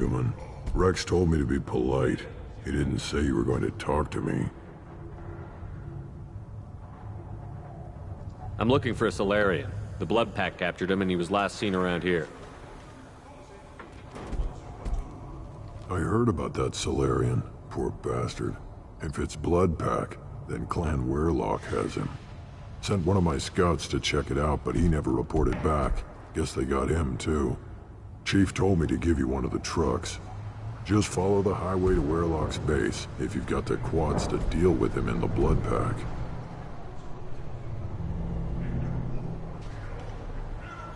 Human. Rex told me to be polite. He didn't say you were going to talk to me. I'm looking for a Salarian. The Blood Pack captured him and he was last seen around here. I heard about that Salarian. Poor bastard. If it's Blood Pack, then Clan Weyrloc has him. Sent one of my scouts to check it out, but he never reported back. Guess they got him, too. Chief told me to give you one of the trucks. Just follow the highway to Weyrloc's base, if you've got the quads to deal with him in the Blood Pack.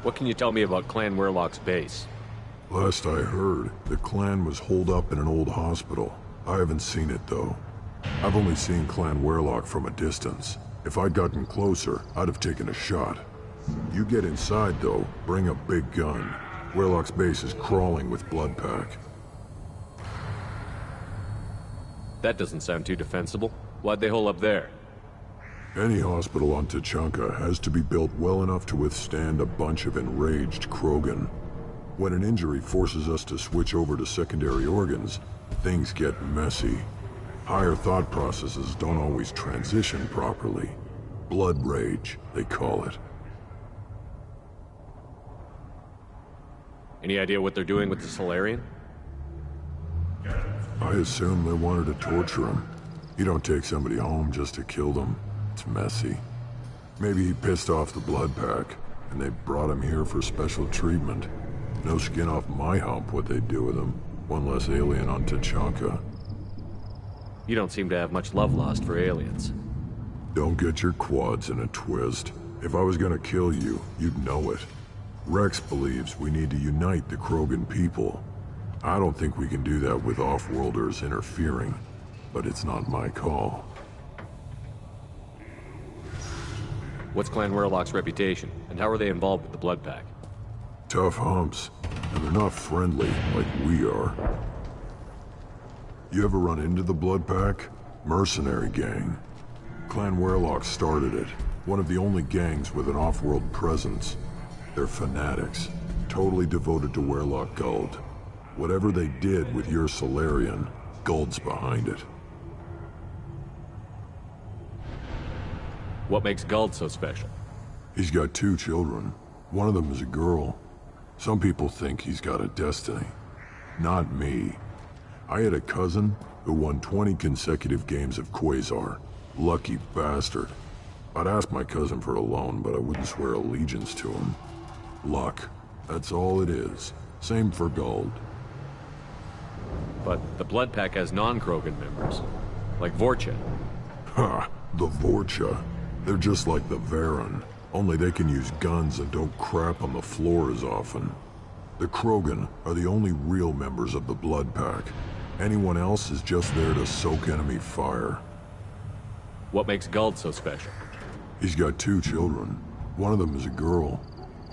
What can you tell me about Clan Weyrloc's base? Last I heard, the clan was holed up in an old hospital. I haven't seen it, though. I've only seen Clan Weyrloc from a distance. If I'd gotten closer, I'd have taken a shot. You get inside, though, bring a big gun. Weyrloc's base is crawling with Blood Pack. That doesn't sound too defensible. Why'd they hole up there? Any hospital on Tuchanka has to be built well enough to withstand a bunch of enraged Krogan. When an injury forces us to switch over to secondary organs, things get messy. Higher thought processes don't always transition properly. Blood rage, they call it. Any idea what they're doing with the Salarian? I assume they wanted to torture him. You don't take somebody home just to kill them. It's messy. Maybe he pissed off the Blood Pack, and they brought him here for special treatment. No skin off my hump what they'd do with him. One less alien on Tuchanka. You don't seem to have much love lost for aliens. Don't get your quads in a twist. If I was gonna kill you, you'd know it. Rex believes we need to unite the Krogan people. I don't think we can do that with off-worlders interfering, but it's not my call. What's Clan Weyrloc's reputation, and how are they involved with the Blood Pack? Tough humps, and they're not friendly like we are. You ever run into the Blood Pack? Mercenary gang. Clan Weyrloc started it, one of the only gangs with an off-world presence. They're fanatics, totally devoted to Weyrloc Guld. Whatever they did with your Salarian, Guld's behind it. What makes Guld so special? He's got 2 children. One of them is a girl. Some people think he's got a destiny. Not me. I had a cousin who won 20 consecutive games of Quasar. Lucky bastard. I'd ask my cousin for a loan, but I wouldn't swear allegiance to him. Luck. That's all it is. Same for Guld. But the Blood Pack has non-Krogan members, like Vorcha. Ha! The Vorcha. They're just like the Varen, only they can use guns and don't crap on the floor as often. The Krogan are the only real members of the Blood Pack. Anyone else is just there to soak enemy fire. What makes Guld so special? He's got 2 children. One of them is a girl.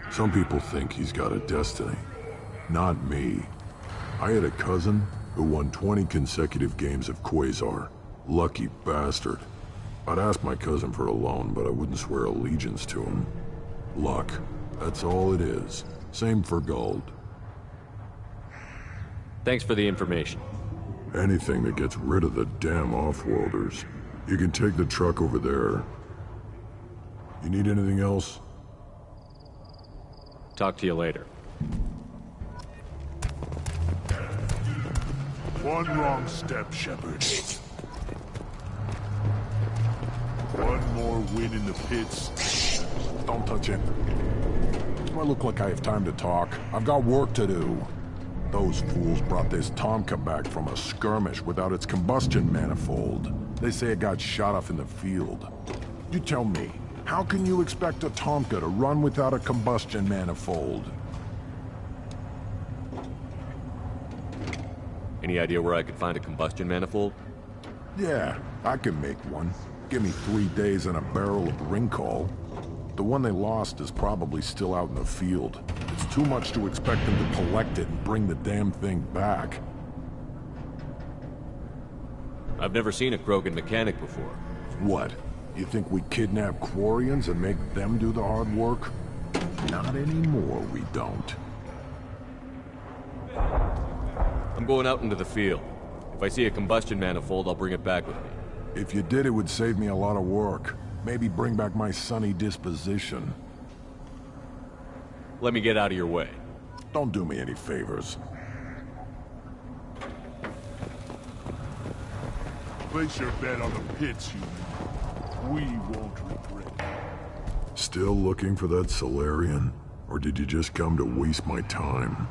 Some people think he's got a destiny. Not me. I had a cousin who won 20 consecutive games of Quasar. Lucky bastard. I'd ask my cousin for a loan, but I wouldn't swear allegiance to him. Luck. That's all it is. Same for Guld. Thanks for the information. Anything that gets rid of the damn off-worlders. You can take the truck over there. You need anything else? Talk to you later. One wrong step, Shepard. One more win in the pits. Don't touch him. Do I look like I have time to talk? I've got work to do. Those fools brought this Tomka back from a skirmish without its combustion manifold. They say it got shot off in the field. You tell me, how can you expect a Tomka to run without a combustion manifold? Any idea where I could find a combustion manifold? Yeah, I can make one. Give me 3 days and a barrel of Ringcall. The one they lost is probably still out in the field. It's too much to expect them to collect it and bring the damn thing back. I've never seen a Krogan mechanic before. What? You think we kidnap Quarians and make them do the hard work? Not anymore, we don't. I'm going out into the field. If I see a combustion manifold, I'll bring it back with me. If you did, it would save me a lot of work. Maybe bring back my sunny disposition. Let me get out of your way. Don't do me any favors. Place your bet on the pits, human. We won't regret it. Still looking for that Solarian? Or did you just come to waste my time?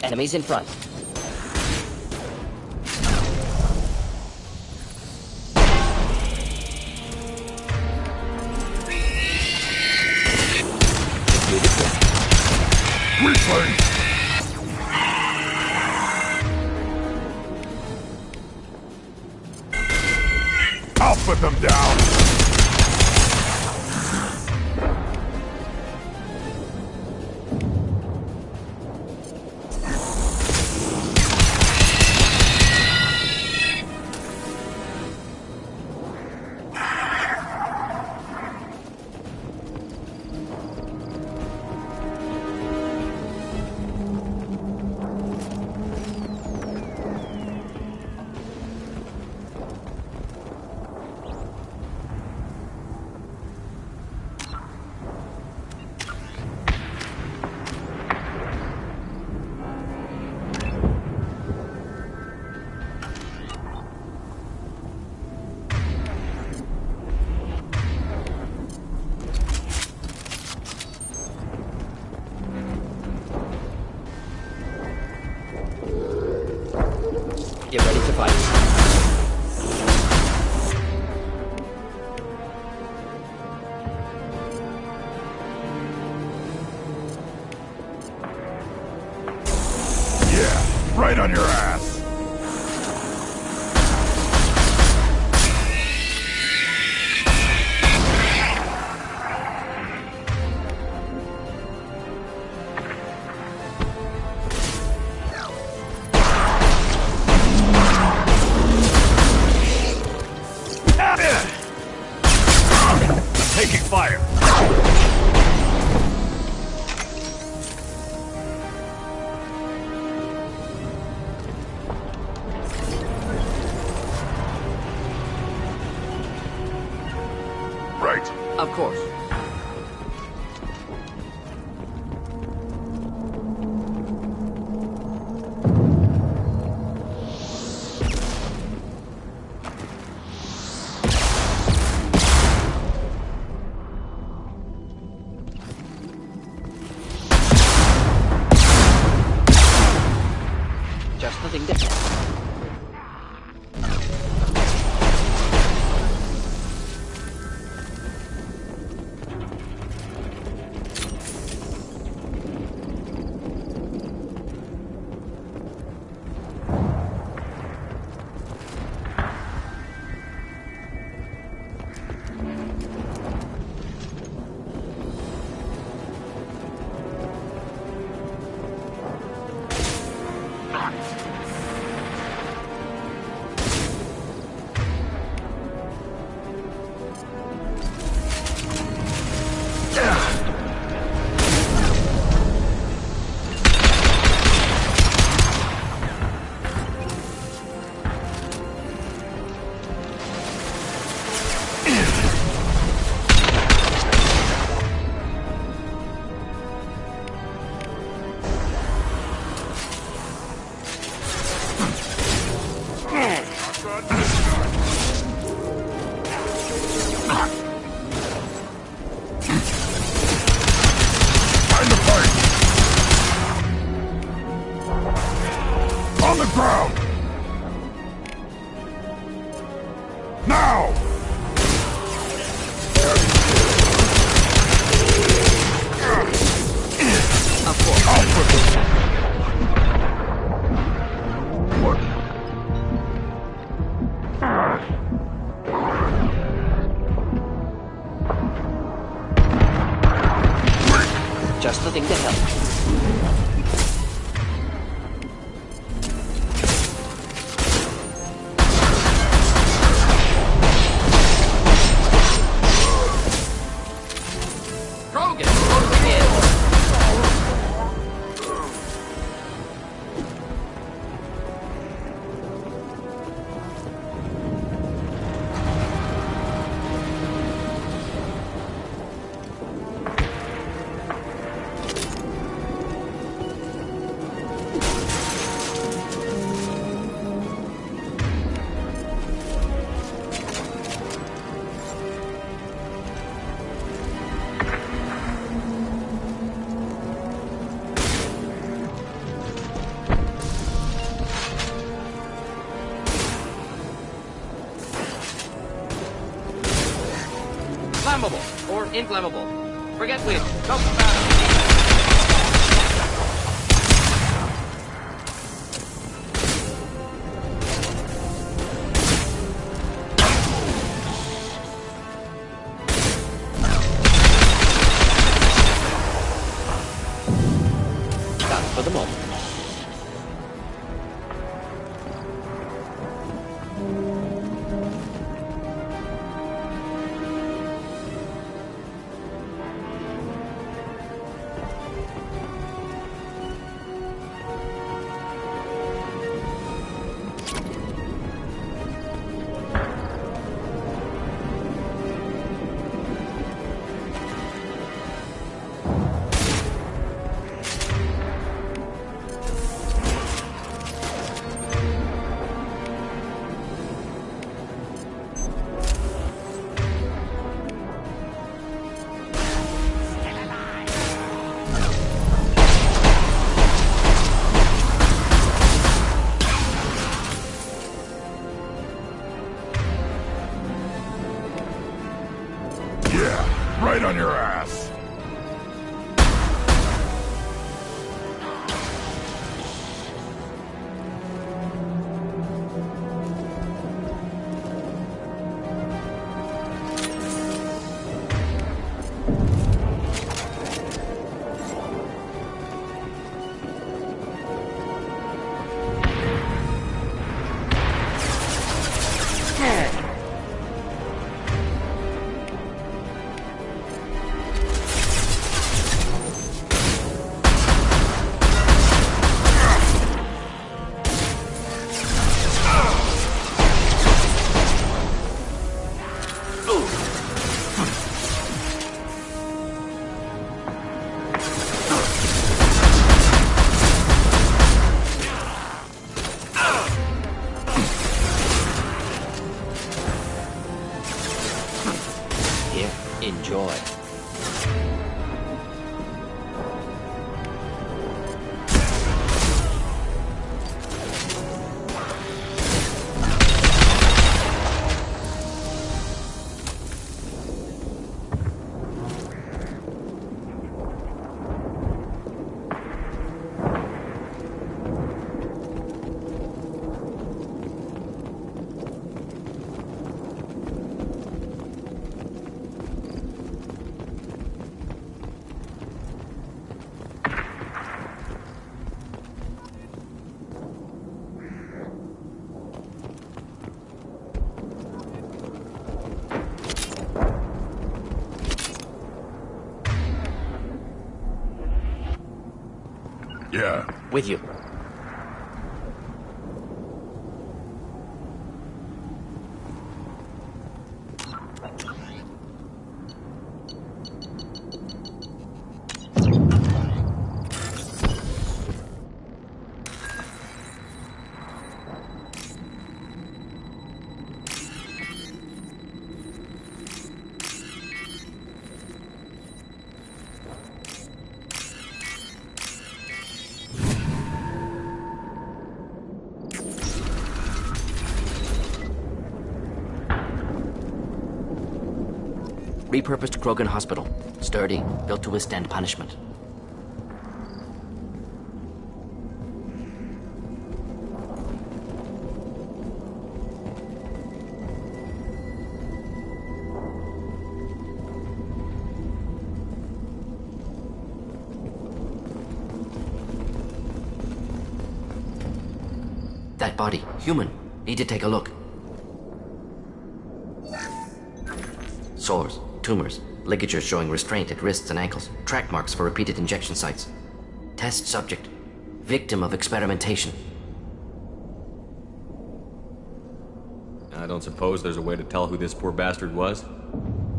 Enemies in front. Replay! I'll put them down! Get ready to fight. Yeah, right on your ass! Taking fire! Right. Of course. Just the thing to... Just the thing to help. Krogan, closing in. Flammable or inflammable. Forget which. Go fast. Done for the moment. Yeah, right on your ass. Here, enjoy. Yeah. With you. Repurposed Krogan Hospital. Sturdy, built to withstand punishment. That body, human. Need to take a look. Sores, tumors, ligatures showing restraint at wrists and ankles, track marks for repeated injection sites. Test subject. Victim of experimentation. I don't suppose there's a way to tell who this poor bastard was?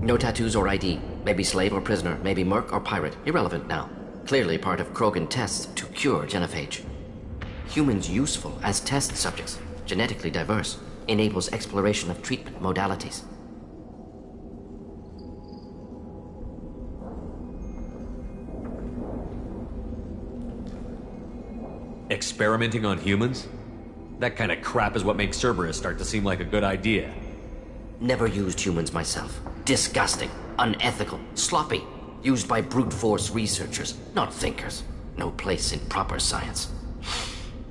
No tattoos or ID. Maybe slave or prisoner, maybe merc or pirate. Irrelevant now. Clearly part of Krogan tests to cure genophage. Humans useful as test subjects, genetically diverse, enables exploration of treatment modalities. Experimenting on humans? That kind of crap is what makes Cerberus start to seem like a good idea. Never used humans myself. Disgusting, unethical, sloppy. Used by brute force researchers, not thinkers. No place in proper science.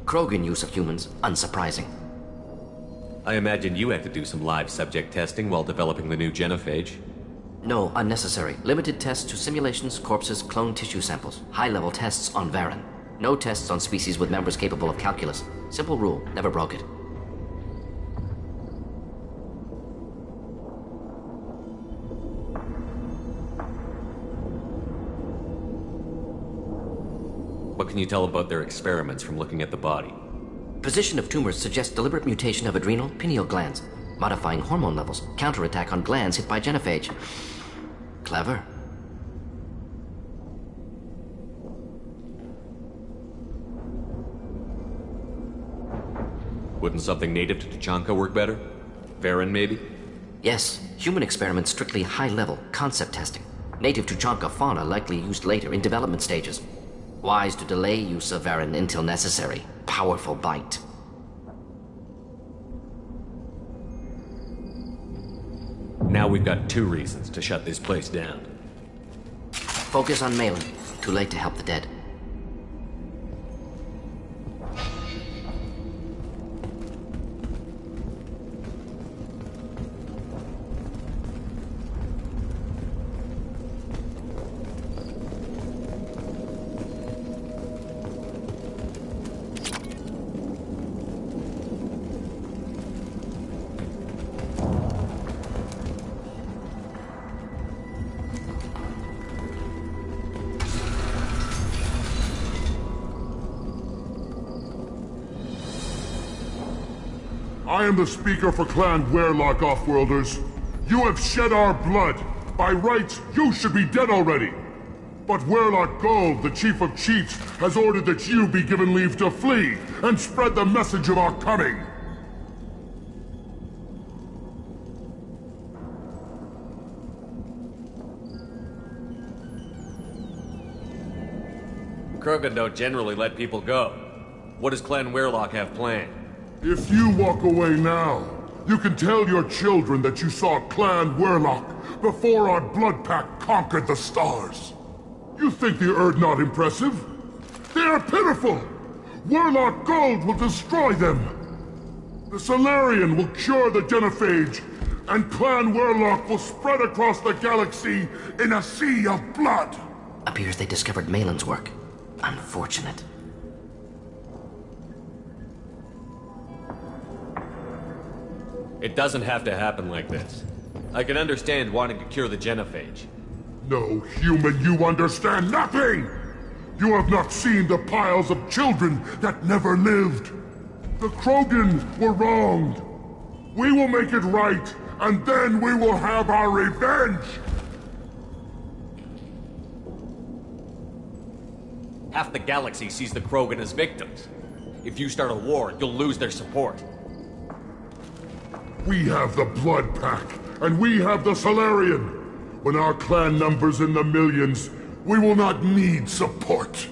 Krogan use of humans, unsurprising. I imagine you had to do some live subject testing while developing the new genophage. No, unnecessary. Limited tests to simulations, corpses, cloned tissue samples. High-level tests on Varen. No tests on species with members capable of calculus. Simple rule, never broke it. What can you tell about their experiments from looking at the body? Position of tumors suggests deliberate mutation of adrenal, pineal glands, modifying hormone levels, counterattack on glands hit by genophage. Clever. Wouldn't something native to Tuchanka work better? Varen, maybe? Yes, human experiments strictly high-level, concept testing. Native Tuchanka fauna likely used later in development stages. Wise to delay use of Varen until necessary. Powerful bite. Now we've got 2 reasons to shut this place down. Focus on Malin. Too late to help the dead. I am the speaker for Clan Werlock, Offworlders. You have shed our blood. By rights, you should be dead already. But Werlock Gold, the Chief of Chiefs, has ordered that you be given leave to flee and spread the message of our coming. Krogan don't generally let people go. What does Clan Werlock have planned? If you walk away now, you can tell your children that you saw Clan Werlock before our blood pack conquered the stars. You think the Erd not impressive? They are pitiful! Werlock Gold will destroy them! The Solarian will cure the genophage, and Clan Werlock will spread across the galaxy in a sea of blood! Appears they discovered Malin's work. Unfortunate. It doesn't have to happen like this. I can understand wanting to cure the genophage. No, human, you understand nothing! You have not seen the piles of children that never lived. The Krogan were wronged. We will make it right, and then we will have our revenge! Half the galaxy sees the Krogan as victims. If you start a war, you'll lose their support. We have the Blood Pack, and we have the Solarian. When our clan numbers in the millions, we will not need support.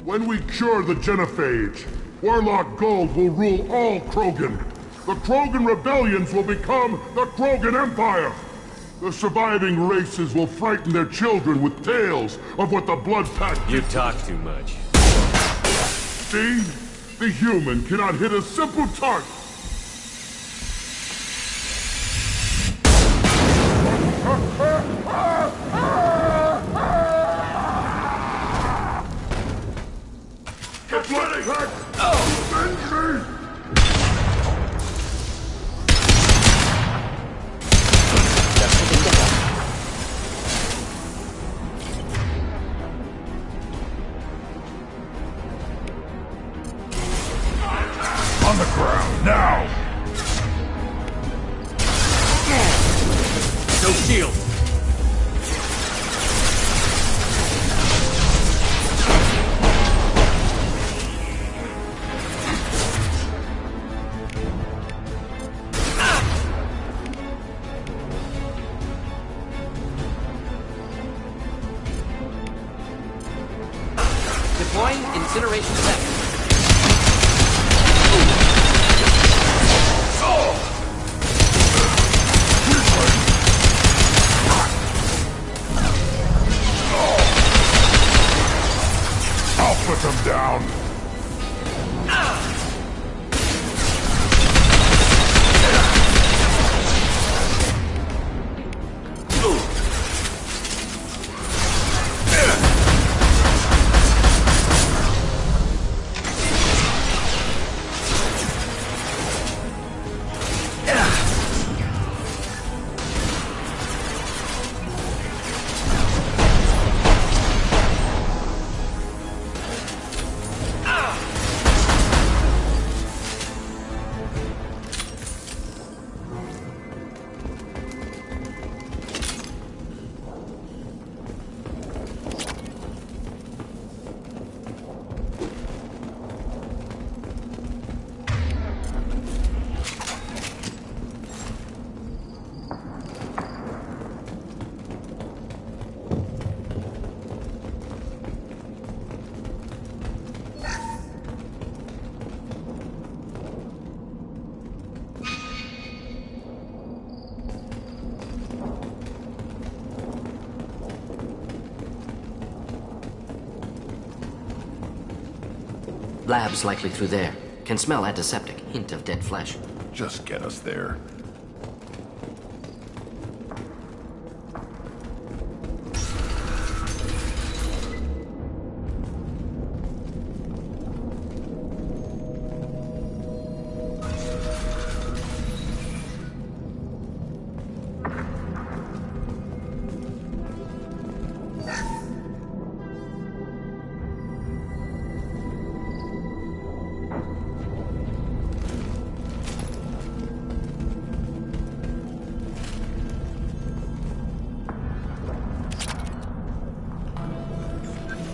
When we cure the genophage, Werlock Gold will rule all Krogan. The Krogan rebellions will become the Krogan Empire. The surviving races will frighten their children with tales of what the Blood Pack did. You talk too much. See? The human cannot hit a simple target. The Blood Pack! Avenge me! Deploying incineration effect. I'll put them down. Labs likely through there. Can smell antiseptic, hint of dead flesh. Just get us there.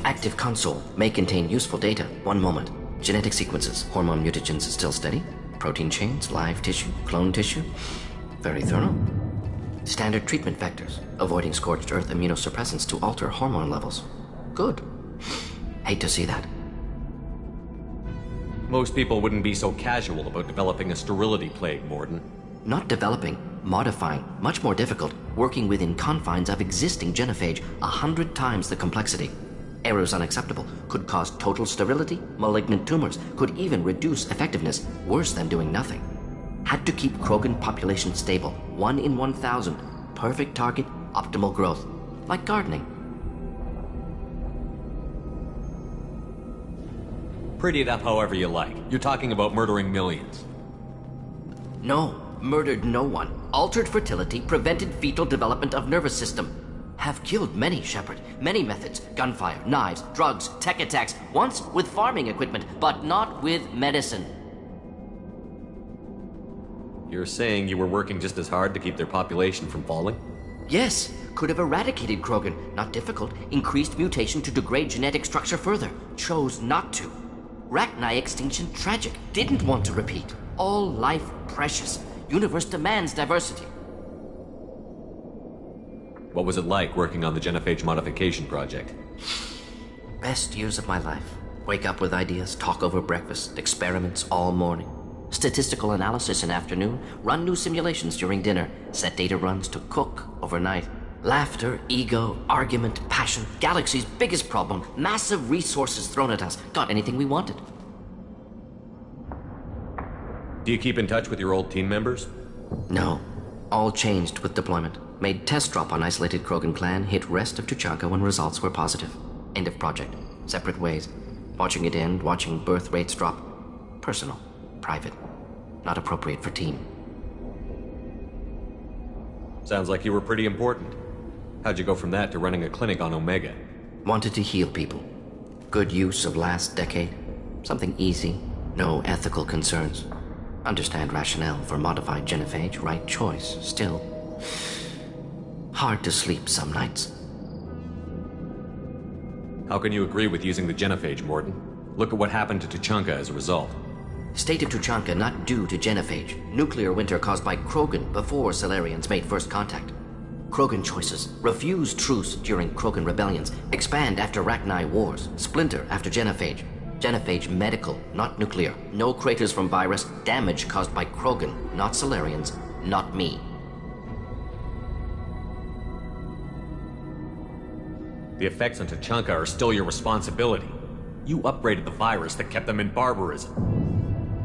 Active console may contain useful data. One moment. Genetic sequences. Hormone mutagens still steady. Protein chains, live tissue, clone tissue. Very thorough. Standard treatment vectors. Avoiding scorched earth immunosuppressants to alter hormone levels. Good. Hate to see that. Most people wouldn't be so casual about developing a sterility plague, Mordin. Not developing, modifying, much more difficult, working within confines of existing genophage, 100 times the complexity. Errors unacceptable, could cause total sterility, malignant tumors, could even reduce effectiveness, worse than doing nothing. Had to keep Krogan population stable, 1 in 1,000, perfect target, optimal growth, like gardening. Pretty it up however you like. You're talking about murdering millions. No, murdered no one. Altered fertility, prevented fetal development of nervous system. Have killed many, Shepard. Many methods. Gunfire, knives, drugs, tech attacks. Once with farming equipment, but not with medicine. You're saying you were working just as hard to keep their population from falling? Yes, could have eradicated Krogan. Not difficult. Increased mutation to degrade genetic structure further. Chose not to. Rachni extinction tragic. Didn't want to repeat. All life precious. Universe demands diversity. What was it like working on the genophage modification project? Best years of my life. Wake up with ideas, talk over breakfast, experiments all morning. Statistical analysis in afternoon, run new simulations during dinner, set data runs to cook overnight. Laughter, ego, argument, passion, galaxy's biggest problem, massive resources thrown at us. Got anything we wanted. Do you keep in touch with your old team members? No. All changed with deployment. Made test drop on isolated Krogan clan, hit rest of Tuchanka when results were positive. End of project. Separate ways. Watching it end, watching birth rates drop. Personal. Private. Not appropriate for team. Sounds like you were pretty important. How'd you go from that to running a clinic on Omega? Wanted to heal people. Good use of last decade. Something easy. No ethical concerns. Understand rationale for modified genophage, right choice. Still, hard to sleep some nights. How can you agree with using the genophage, Mordin? Look at what happened to Tuchanka as a result. State of Tuchanka not due to genophage. Nuclear winter caused by Krogan before Salarians made first contact. Krogan choices. Refuse truce during Krogan rebellions. Expand after Rachni wars. Splinter after Genophage. Genophage medical, not nuclear. No craters from virus. Damage caused by Krogan, not Salarians, not me. The effects on Tuchanka are still your responsibility. You upgraded the virus that kept them in barbarism.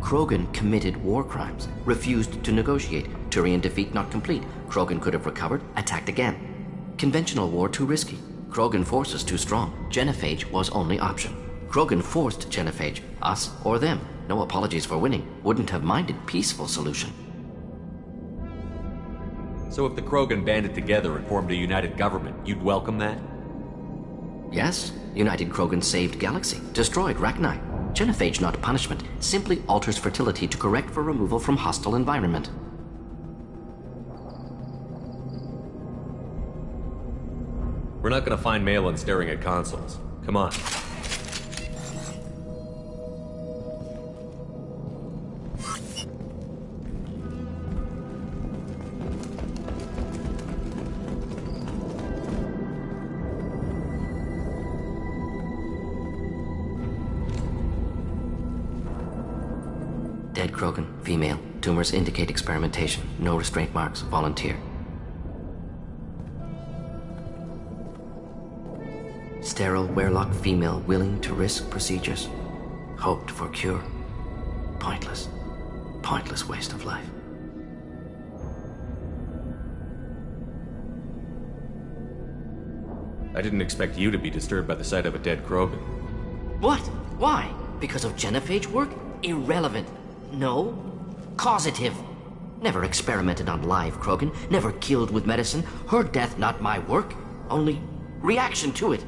Krogan committed war crimes, refused to negotiate. Turian defeat not complete. Krogan could have recovered, attacked again. Conventional war too risky. Krogan forces too strong. Genophage was only option. Krogan forced Genophage, us or them. No apologies for winning. Wouldn't have minded peaceful solution. So if the Krogan banded together and formed a united government, you'd welcome that? Yes, United Krogan saved Galaxy, destroyed Rachni. Genophage not punishment, simply alters fertility to correct for removal from hostile environment. We're not gonna find Malin staring at consoles. Come on. Dead Krogan, female. Tumors indicate experimentation. No restraint marks. Volunteer. Sterile Werlock female willing to risk procedures. Hoped for cure. Pointless. Pointless waste of life. I didn't expect you to be disturbed by the sight of a dead Krogan. What? Why? Because of Genophage work? Irrelevant. No. Causative. Never experimented on live Krogan. Never killed with medicine. Her death not my work. Only reaction to it.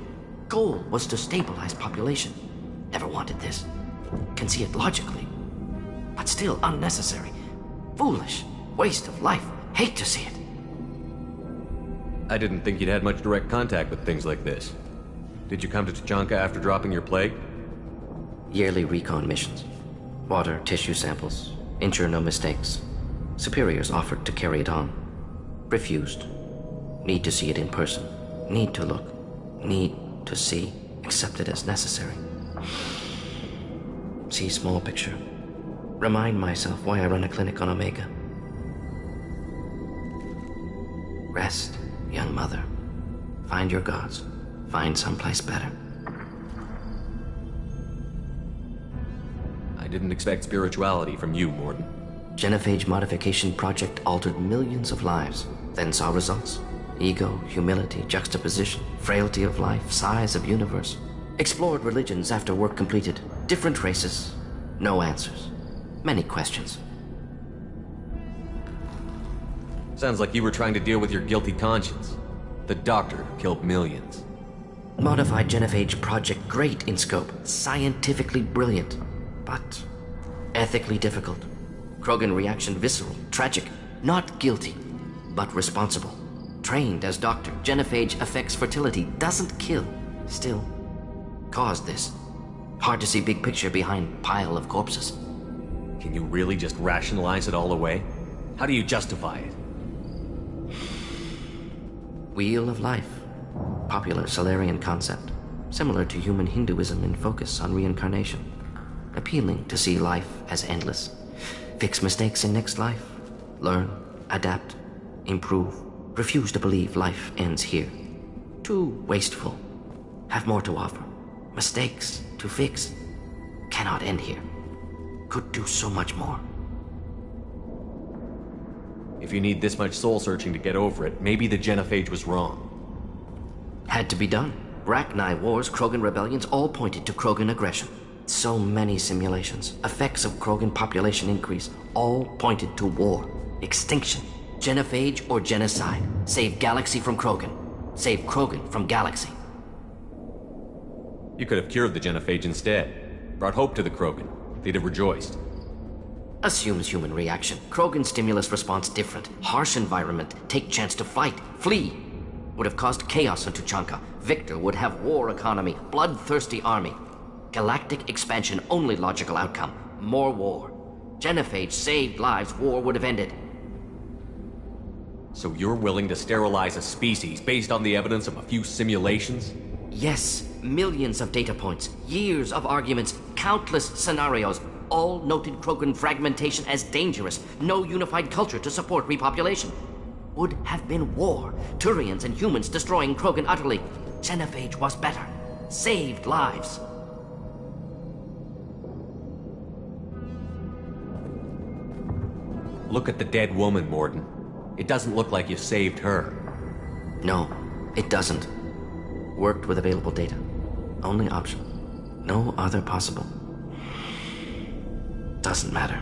Goal was to stabilize population. Never wanted this. Can see it logically. But still unnecessary. Foolish. Waste of life. Hate to see it. I didn't think you'd had much direct contact with things like this. Did you come to Tuchanka after dropping your plague? Yearly recon missions. Water, tissue samples. Ensure no mistakes. Superiors offered to carry it on. Refused. Need to see it in person. Need to look. Need to see. Accept it as necessary. See small picture. Remind myself why I run a clinic on Omega. Rest, young mother. Find your gods. Find someplace better. I didn't expect spirituality from you, Mordin. Genophage modification project altered millions of lives, then saw results. Ego, humility, juxtaposition, frailty of life, size of universe. Explored religions after work completed. Different races. No answers. Many questions. Sounds like you were trying to deal with your guilty conscience. The doctor who killed millions. Modified Genophage project great in scope. Scientifically brilliant. But ethically difficult. Krogan reaction visceral, tragic. Not guilty, but responsible. Trained as doctor, Genophage affects fertility, doesn't kill. Still, caused this. Hard to see big picture behind pile of corpses. Can you really just rationalize it all away? How do you justify it? Wheel of life. Popular Salarian concept. Similar to human Hinduism in focus on reincarnation. Appealing to see life as endless. Fix mistakes in next life. Learn, adapt, improve. Refuse to believe life ends here. Too wasteful. Have more to offer. Mistakes to fix. Cannot end here. Could do so much more. If you need this much soul searching to get over it, maybe the Genophage was wrong. Had to be done. Rachni wars, Krogan rebellions, all pointed to Krogan aggression. So many simulations. Effects of Krogan population increase. All pointed to war. Extinction. Genophage or genocide. Save Galaxy from Krogan. Save Krogan from Galaxy. You could have cured the Genophage instead. Brought hope to the Krogan. They'd have rejoiced. Assumes human reaction. Krogan stimulus response different. Harsh environment. Take chance to fight. Flee. Would have caused chaos in Tuchanka. Victor would have war economy. Bloodthirsty army. Galactic expansion only logical outcome. More war. Genophage saved lives. War would have ended. So you're willing to sterilize a species based on the evidence of a few simulations? Yes, millions of data points, years of arguments, countless scenarios, all noted Krogan fragmentation as dangerous, no unified culture to support repopulation. Would have been war, Turians and humans destroying Krogan utterly. Genophage was better, saved lives. Look at the dead woman, Mordin. It doesn't look like you saved her. No, it doesn't. Worked with available data. Only option. No other possible. Doesn't matter.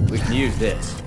We can use this.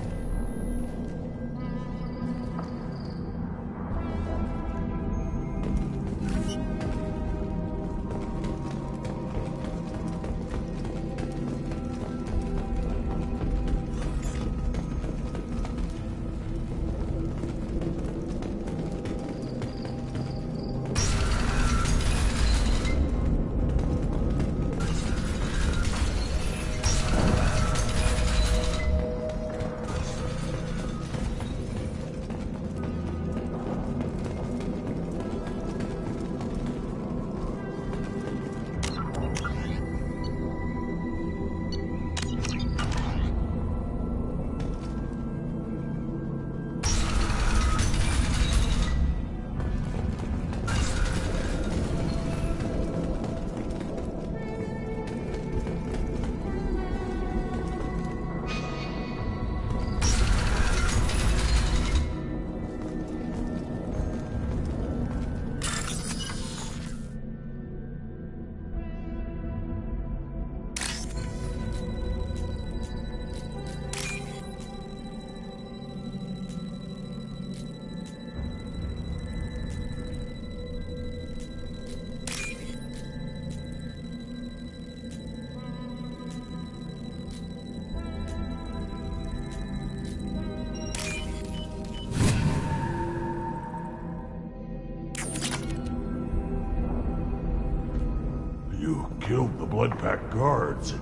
You killed the Bloodpack guards.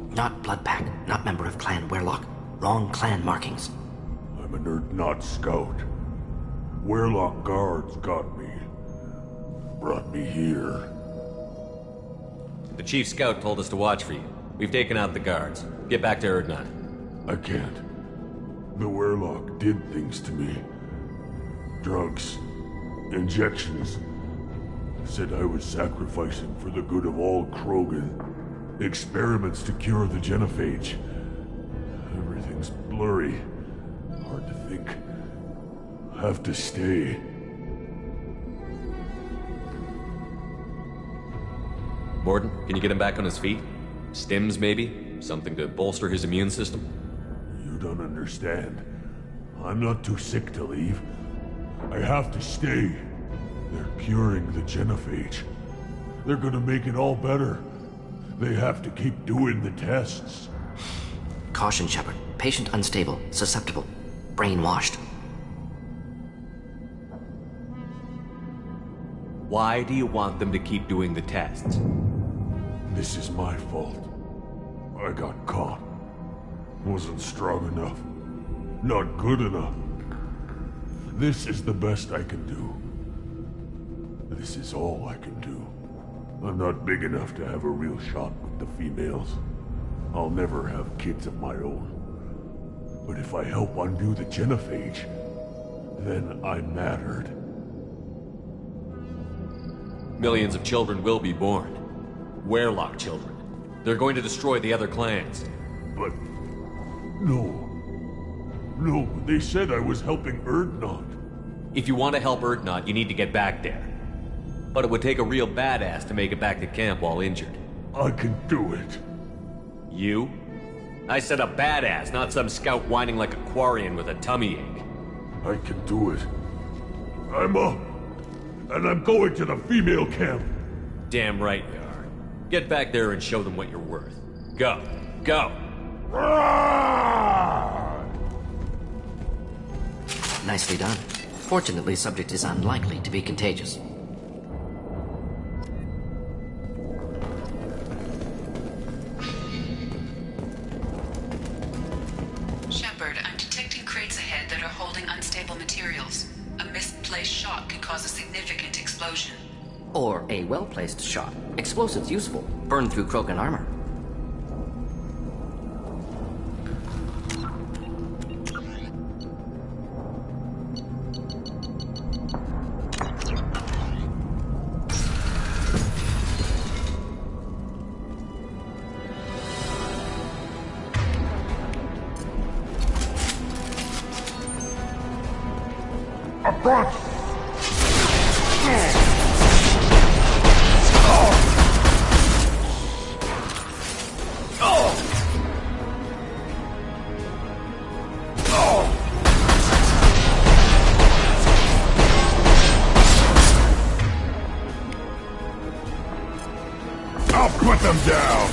Not Bloodpack, not member of Clan Werlock. Wrong clan markings. I'm an Urdnot scout. Werlock guards got me. Brought me here. The chief scout told us to watch for you. We've taken out the guards. Get back to Urdnot. I can't. The Werlock did things to me. Drugs. Injections. Said I was sacrificing for the good of all Krogan. Experiments to cure the genophage. Everything's blurry. Hard to think. Have to stay. Mordin, can you get him back on his feet? Stims, maybe? Something to bolster his immune system? You don't understand. I'm not too sick to leave. I have to stay. They're curing the genophage. They're gonna make it all better. They have to keep doing the tests. Caution, Shepard. Patient unstable, susceptible, brainwashed. Why do you want them to keep doing the tests? This is my fault. I got caught. Wasn't strong enough. Not good enough. This is the best I can do. This is all I can do. I'm not big enough to have a real shot with the females. I'll never have kids of my own. But if I help undo the genophage, then I'm mattered. Millions of children will be born. Werlock children. They're going to destroy the other clans. But... no. No, they said I was helping Urdnot. If you want to help Urdnot, you need to get back there. But it would take a real badass to make it back to camp while injured. I can do it. You? I said a badass, not some scout whining like a Quarian with a tummy ache. I can do it. I'm up. And I'm going to the female camp. Damn right you are. Get back there and show them what you're worth. Go. Go! Nicely done. Fortunately, subject is unlikely to be contagious. Shepard, I'm detecting crates ahead that are holding unstable materials. A misplaced shot could cause a significant explosion. Or a well-placed shot. Explosives useful. Burn through Krogan armor. Up front! I'll put them down!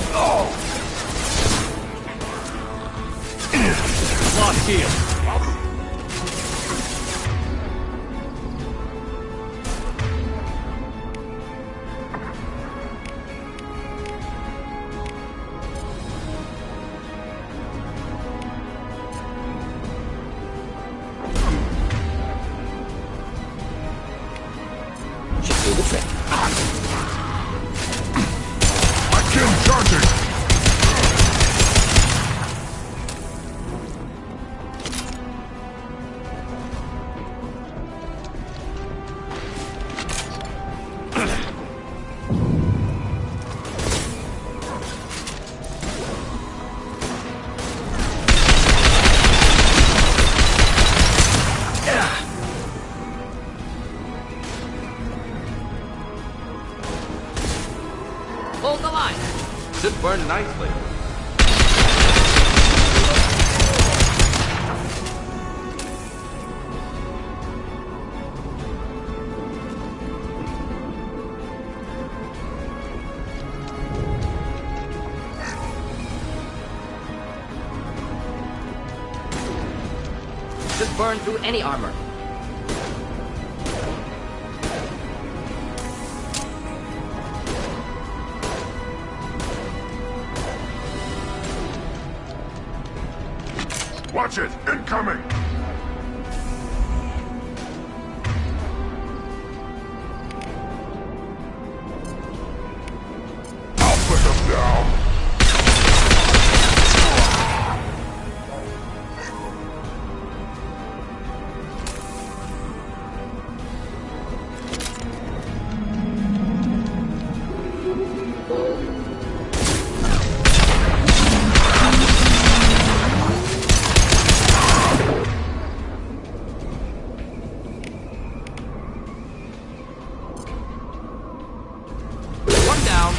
Lost heel! Should do the trick. Akin charging! Hold the line. Should burn nicely. Should burn through any armor. Watch it! Incoming! I'll put them down! One down.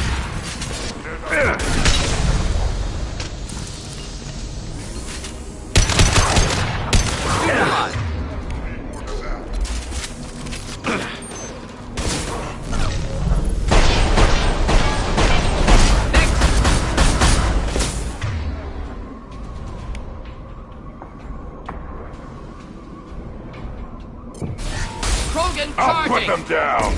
Krogan I'll put charging! them down!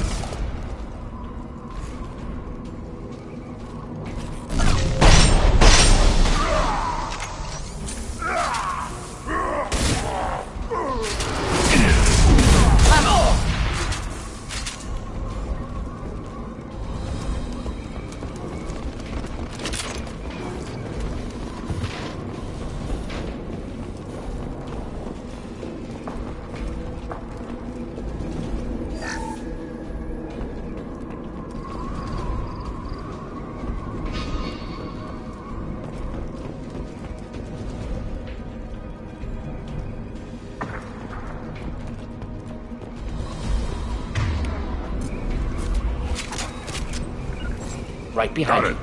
Right behind Got you. it!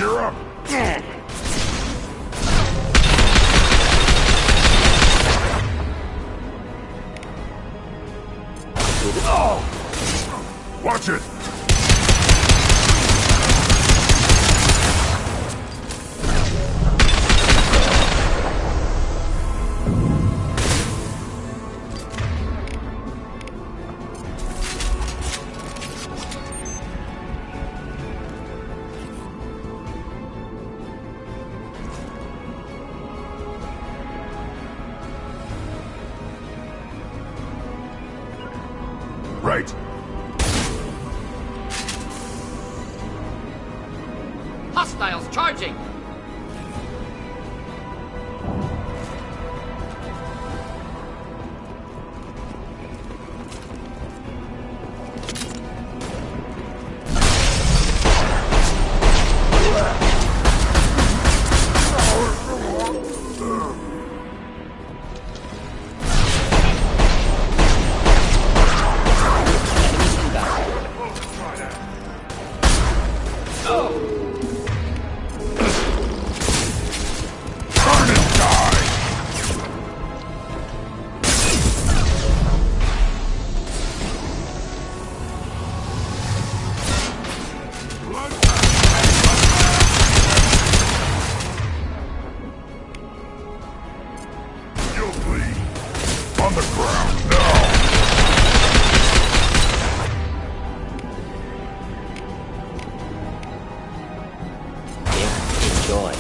Gear up! Watch it! Right. Hostiles charging! On the ground now! Enjoy.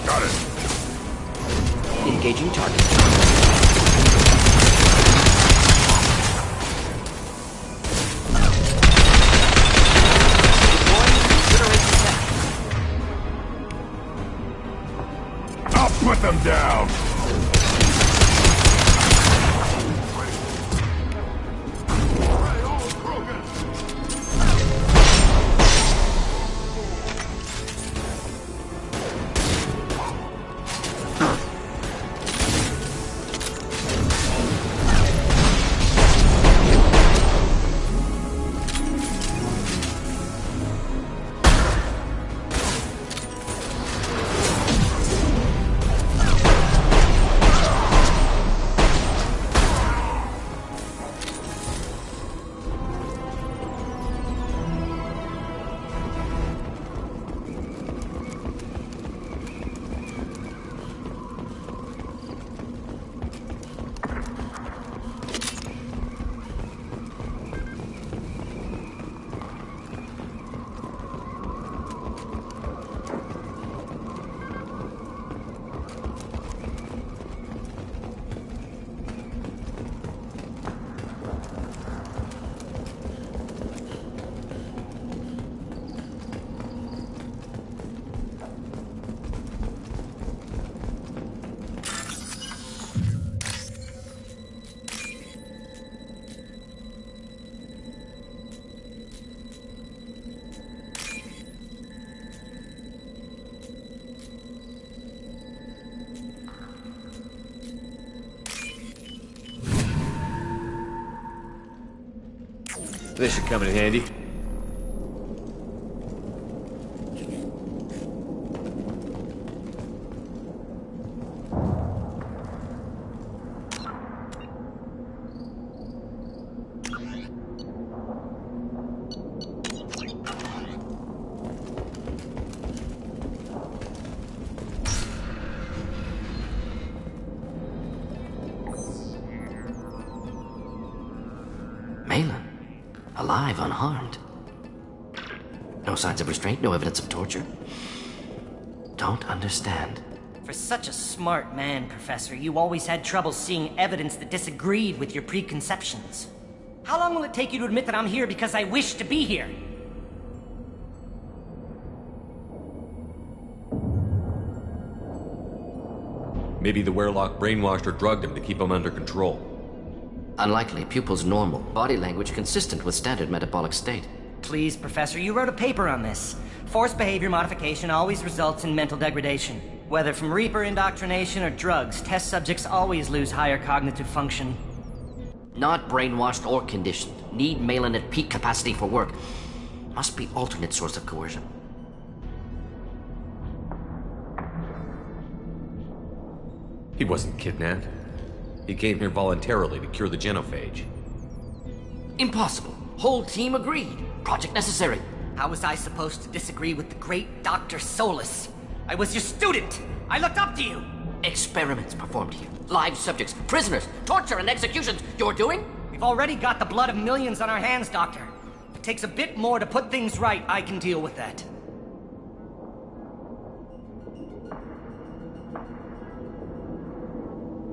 Got it! Engaging target. Put them down! This should come in handy. Malin. Alive, unharmed. No signs of restraint, no evidence of torture. Don't understand. For such a smart man, Professor, you always had trouble seeing evidence that disagreed with your preconceptions. How long will it take you to admit that I'm here because I wish to be here? Maybe the Werelock brainwashed or drugged him to keep him under control. Unlikely. Pupil's normal. Body language consistent with standard metabolic state. Please, Professor, you wrote a paper on this. Forced behavior modification always results in mental degradation. Whether from Reaper indoctrination or drugs, test subjects always lose higher cognitive function. Not brainwashed or conditioned. Need Malin at peak capacity for work. Must be alternate source of coercion. He wasn't kidnapped. He came here voluntarily to cure the genophage. Impossible. Whole team agreed. Project necessary. How was I supposed to disagree with the great Dr. Solus? I was your student! I looked up to you! Experiments performed here. Live subjects, prisoners, torture and executions. You're doing? We've already got the blood of millions on our hands, Doctor. If it takes a bit more to put things right, I can deal with that.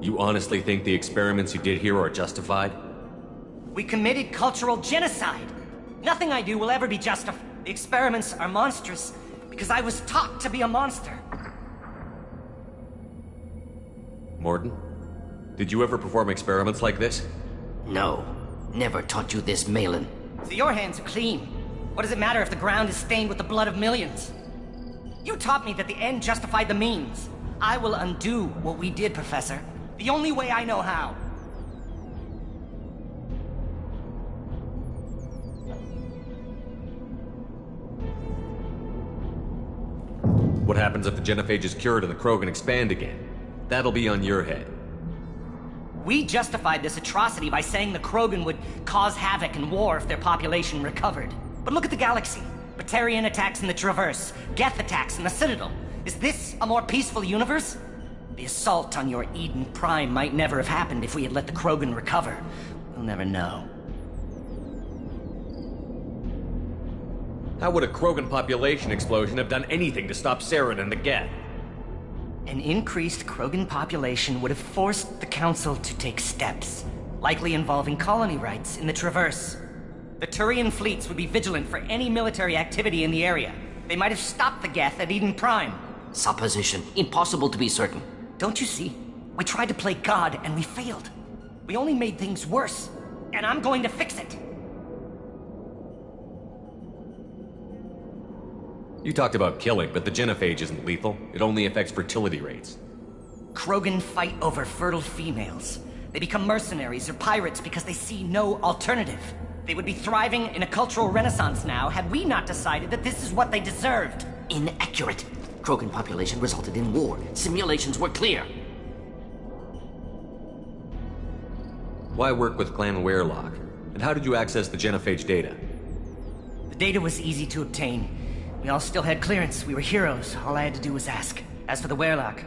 You honestly think the experiments you did here are justified? We committed cultural genocide. Nothing I do will ever be justified. The experiments are monstrous because I was taught to be a monster. Mordin, did you ever perform experiments like this? No. Never taught you this, Malin. So your hands are clean. What does it matter if the ground is stained with the blood of millions? You taught me that the end justified the means. I will undo what we did, Professor. The only way I know how. What happens if the genophage is cured and the Krogan expand again? That'll be on your head. We justified this atrocity by saying the Krogan would cause havoc and war if their population recovered. But look at the galaxy. Batarian attacks in the Traverse, Geth attacks in the Citadel. Is this a more peaceful universe? The assault on your Eden Prime might never have happened if we had let the Krogan recover. We'll never know. How would a Krogan population explosion have done anything to stop Saren and the Geth? An increased Krogan population would have forced the Council to take steps, likely involving colony rights in the Traverse. The Turian fleets would be vigilant for any military activity in the area. They might have stopped the Geth at Eden Prime. Supposition. Impossible to be certain. Don't you see? We tried to play God and we failed. We only made things worse, and I'm going to fix it. You talked about killing, but the genophage isn't lethal. It only affects fertility rates. Krogan fight over fertile females. They become mercenaries or pirates because they see no alternative. They would be thriving in a cultural renaissance now had we not decided that this is what they deserved. Inaccurate. Krogan population resulted in war. Simulations were clear. Why work with Clan Weyrloc? And how did you access the genophage data? The data was easy to obtain. We all still had clearance. We were heroes. All I had to do was ask. As for the Weyrloc,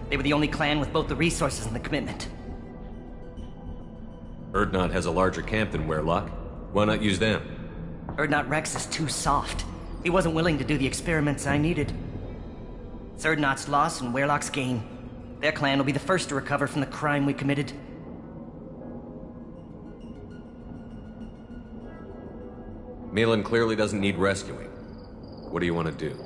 they were the only clan with both the resources and the commitment. Urdnot has a larger camp than Weyrloc. Why not use them? Urdnot Rex is too soft. He wasn't willing to do the experiments I needed. It's Urdnot's loss and Weyrloc's gain. Their clan will be the first to recover from the crime we committed. Malin clearly doesn't need rescuing. What do you want to do?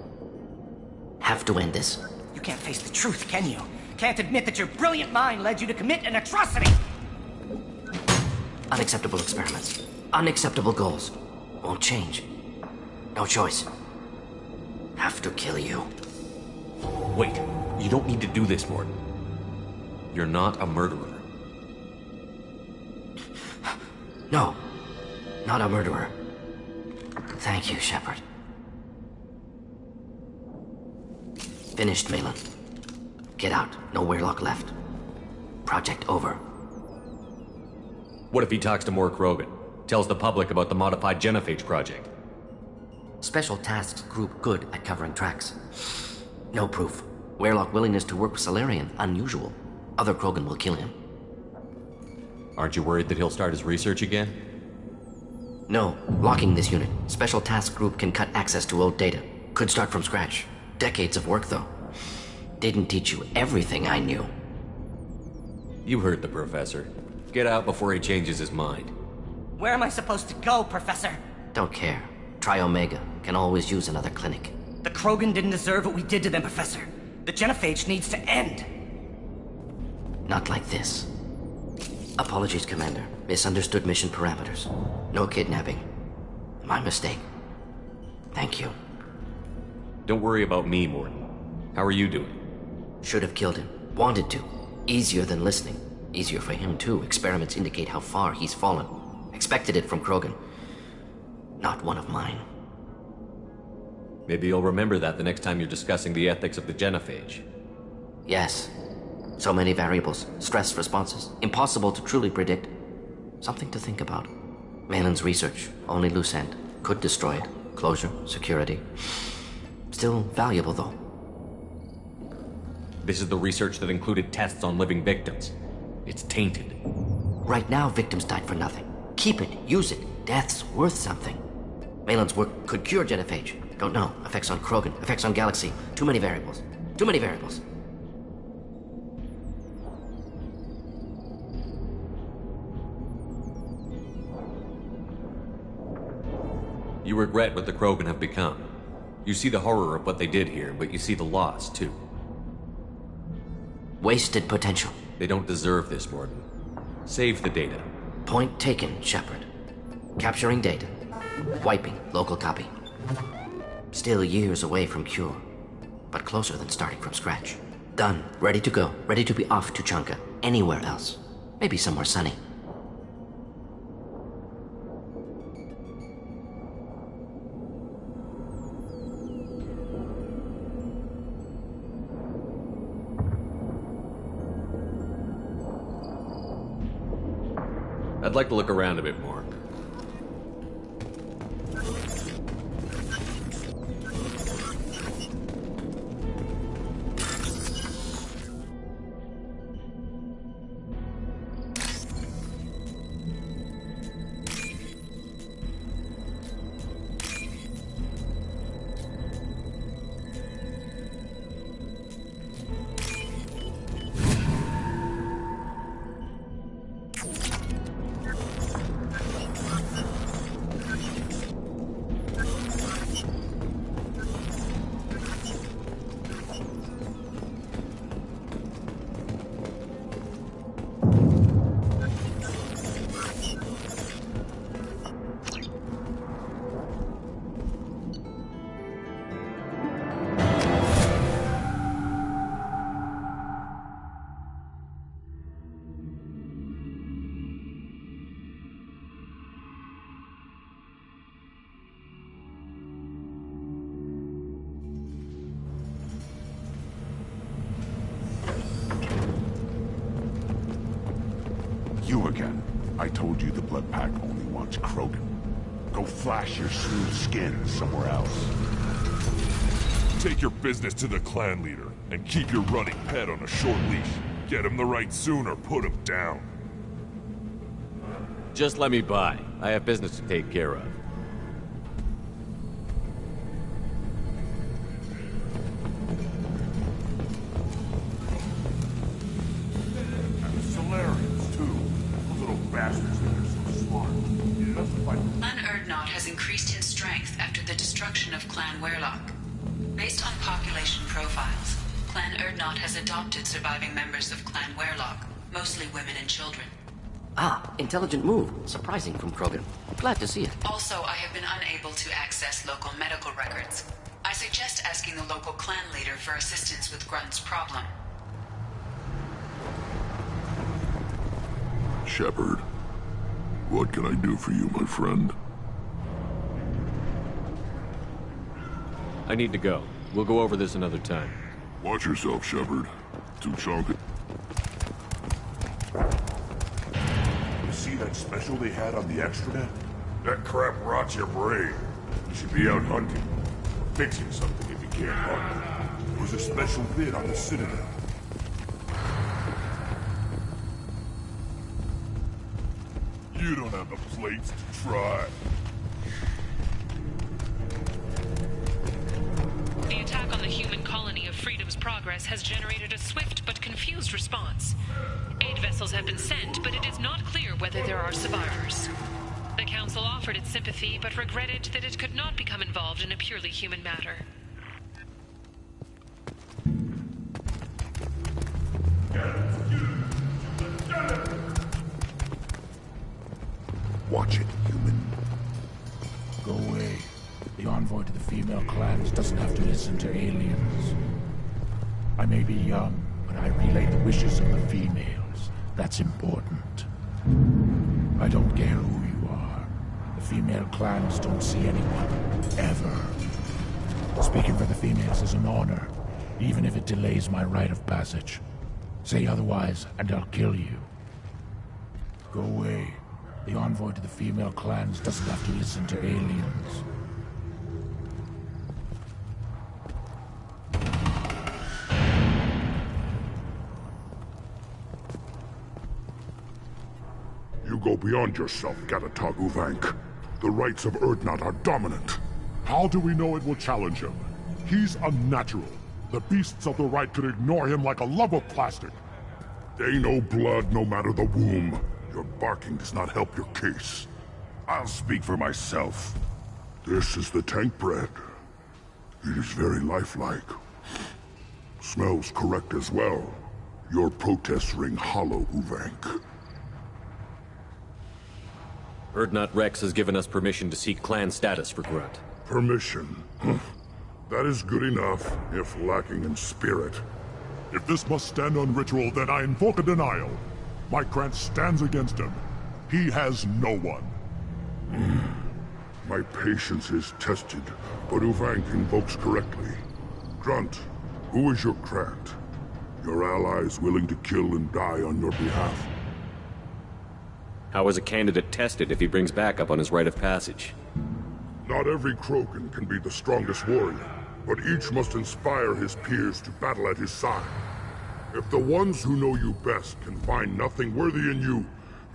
Have to end this. You can't face the truth, can you? Can't admit that your brilliant mind led you to commit an atrocity! Unacceptable experiments. Unacceptable goals. Won't change. No choice. Have to kill you. Wait, you don't need to do this, Mordin. You're not a murderer. No. Not a murderer. Thank you, Shepard. Finished, Malin. Get out. No Weyrloc left. Project over. What if he talks to more Krogan? Tells the public about the modified genophage project? Special Tasks Group good at covering tracks. No proof. Weyrloc willingness to work with Salarian, unusual. Other Krogan will kill him. Aren't you worried that he'll start his research again? No. Locking this unit. Special Task Group can cut access to old data. Could start from scratch. Decades of work, though. Didn't teach you everything I knew. You heard the professor. Get out before he changes his mind. Where am I supposed to go, Professor? Don't care. Try Omega. Can always use another clinic. The Krogan didn't deserve what we did to them, Professor. The genophage needs to end. Not like this. Apologies, Commander. Misunderstood mission parameters. No kidnapping. My mistake. Thank you. Don't worry about me, Mordin. How are you doing? Should have killed him. Wanted to. Easier than listening. Easier for him, too. Experiments indicate how far he's fallen. Expected it from Krogan. Not one of mine. Maybe you'll remember that the next time you're discussing the ethics of the genophage. Yes. So many variables, stress responses, impossible to truly predict. Something to think about. Malin's research, only loose end. Could destroy it. Closure, security. Still valuable, though. This is the research that included tests on living victims. It's tainted. Right now, victims died for nothing. Keep it, use it. Death's worth something. Malin's work could cure genophage. Don't know. Effects on Krogan, effects on Galaxy. Too many variables. Too many variables. You regret what the Krogan have become. You see the horror of what they did here, but you see the loss, too. Wasted potential. They don't deserve this, Mordin. Save the data. Point taken, Shepard. Capturing data. Wiping local copy. Still years away from cure, but closer than starting from scratch. Done. Ready to go. Ready to be off to Chanka. Anywhere else. Maybe somewhere sunny. I'd like to look around a bit more. You again. I told you the Blood Pack only wants Krogan. Go flash your smooth skin somewhere else. Take your business to the clan leader, and keep your running pet on a short leash. Get him the right soon or put him down. Just let me by. I have business to take care of. Solarians, too. Those little bastards think they're so smart. Clan Urdnot has increased in strength after the destruction of Clan Werlock. Based on population profiles, Clan Urdnot has adopted surviving members of Clan Werlock, mostly women and children. Ah, intelligent move. Surprising from Krogan. Glad to see it. Also, I have been unable to access local medical records. I suggest asking the local clan leader for assistance with Grunt's problem. Shepard, what can I do for you, my friend? I need to go. We'll go over this another time. Watch yourself, Shepard. Tuchanka. You see that special they had on the extranet? That crap rots your brain. You should be out hunting. Fixing something if you can't hunt. There was a special vid on the Citadel. You don't have the plates to try. The attack on the human colony of Freedom's Progress has generated a swift but confused response. Aid vessels have been sent, but it is not clear whether there are survivors. The Council offered its sympathy, but regretted that it could not become involved in a purely human matter. Watch it, human. Go away. The envoy to the female clans doesn't have to listen to aliens. I may be young, but I relay the wishes of the females. That's important. I don't care who you are. The female clans don't see anyone, ever. Speaking for the females is an honor, even if it delays my rite of passage. Say otherwise, and I'll kill you. Go away. The envoy to the female clans doesn't have to listen to aliens. You go beyond yourself, Gatatog Uvank. The rights of Urdnot are dominant. How do we know it will challenge him? He's unnatural. The beasts of the right could ignore him like a lump of plastic. They know blood no matter the womb. Your barking does not help your case. I'll speak for myself. This is the tank bread. It is very lifelike. Smells correct as well. Your protests ring hollow, Uvank. Urdnot Rex has given us permission to seek clan status for Grunt. Permission? That is good enough, if lacking in spirit. If this must stand on ritual, then I invoke a denial. My Grant stands against him. He has no one. My patience is tested, but Uvank invokes correctly. Grunt, who is your Grant? Your allies willing to kill and die on your behalf? How is a candidate tested if he brings backup on his rite of passage? Not every Krogan can be the strongest warrior, but each must inspire his peers to battle at his side. If the ones who know you best can find nothing worthy in you,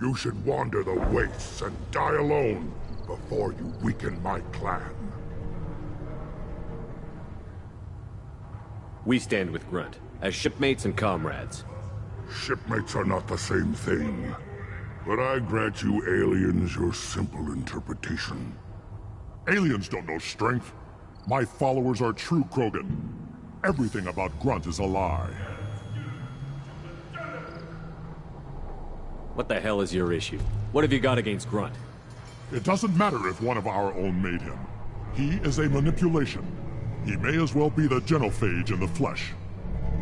you should wander the wastes and die alone before you weaken my clan. We stand with Grunt, as shipmates and comrades. Shipmates are not the same thing. But I grant you aliens your simple interpretation. Aliens don't know strength. My followers are true Krogan. Everything about Grunt is a lie. What the hell is your issue? What have you got against Grunt? It doesn't matter if one of our own made him. He is a manipulation. He may as well be the genophage in the flesh.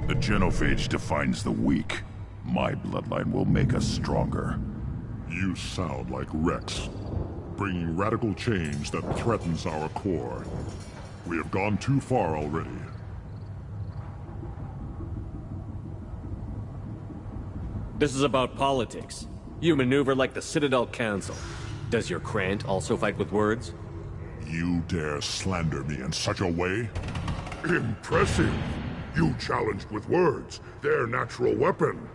The genophage defines the weak. My bloodline will make us stronger. You sound like Rex, bringing radical change that threatens our core. We have gone too far already. This is about politics. You maneuver like the Citadel Council. Does your Krant also fight with words? You dare slander me in such a way? Impressive! You challenged with words, their natural weapon.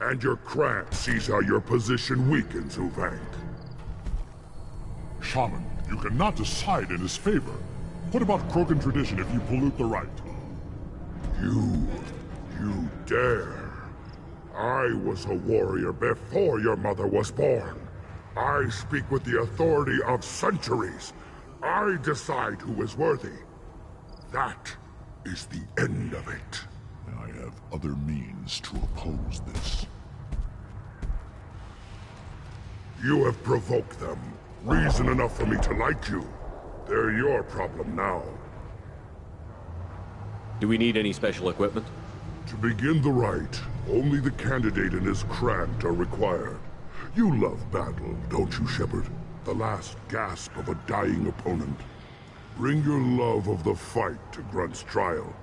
And your Krant sees how your position weakens, Uvank. Shaman, you cannot decide in his favor. What about Krogan tradition if you pollute the rite? You dare. I was a warrior before your mother was born. I speak with the authority of centuries. I decide who is worthy. That is the end of it. I have other means to oppose this. You have provoked them. Reason enough for me to like you. They're your problem now. Do we need any special equipment? To begin the rite, only the candidate and his Krant are required. You love battle, don't you, Shepard? The last gasp of a dying opponent. Bring your love of the fight to Grunt's trial,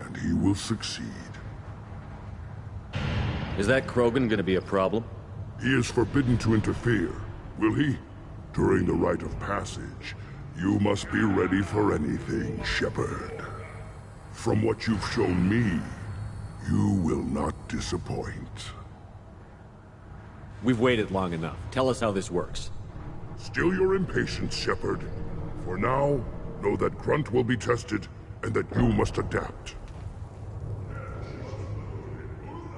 and he will succeed. Is that Krogan gonna be a problem? He is forbidden to interfere, will he? During the rite of passage, you must be ready for anything, Shepard. From what you've shown me, you will not disappoint. We've waited long enough. Tell us how this works. Still your impatience, Shepard. For now, know that Grunt will be tested, and that you must adapt.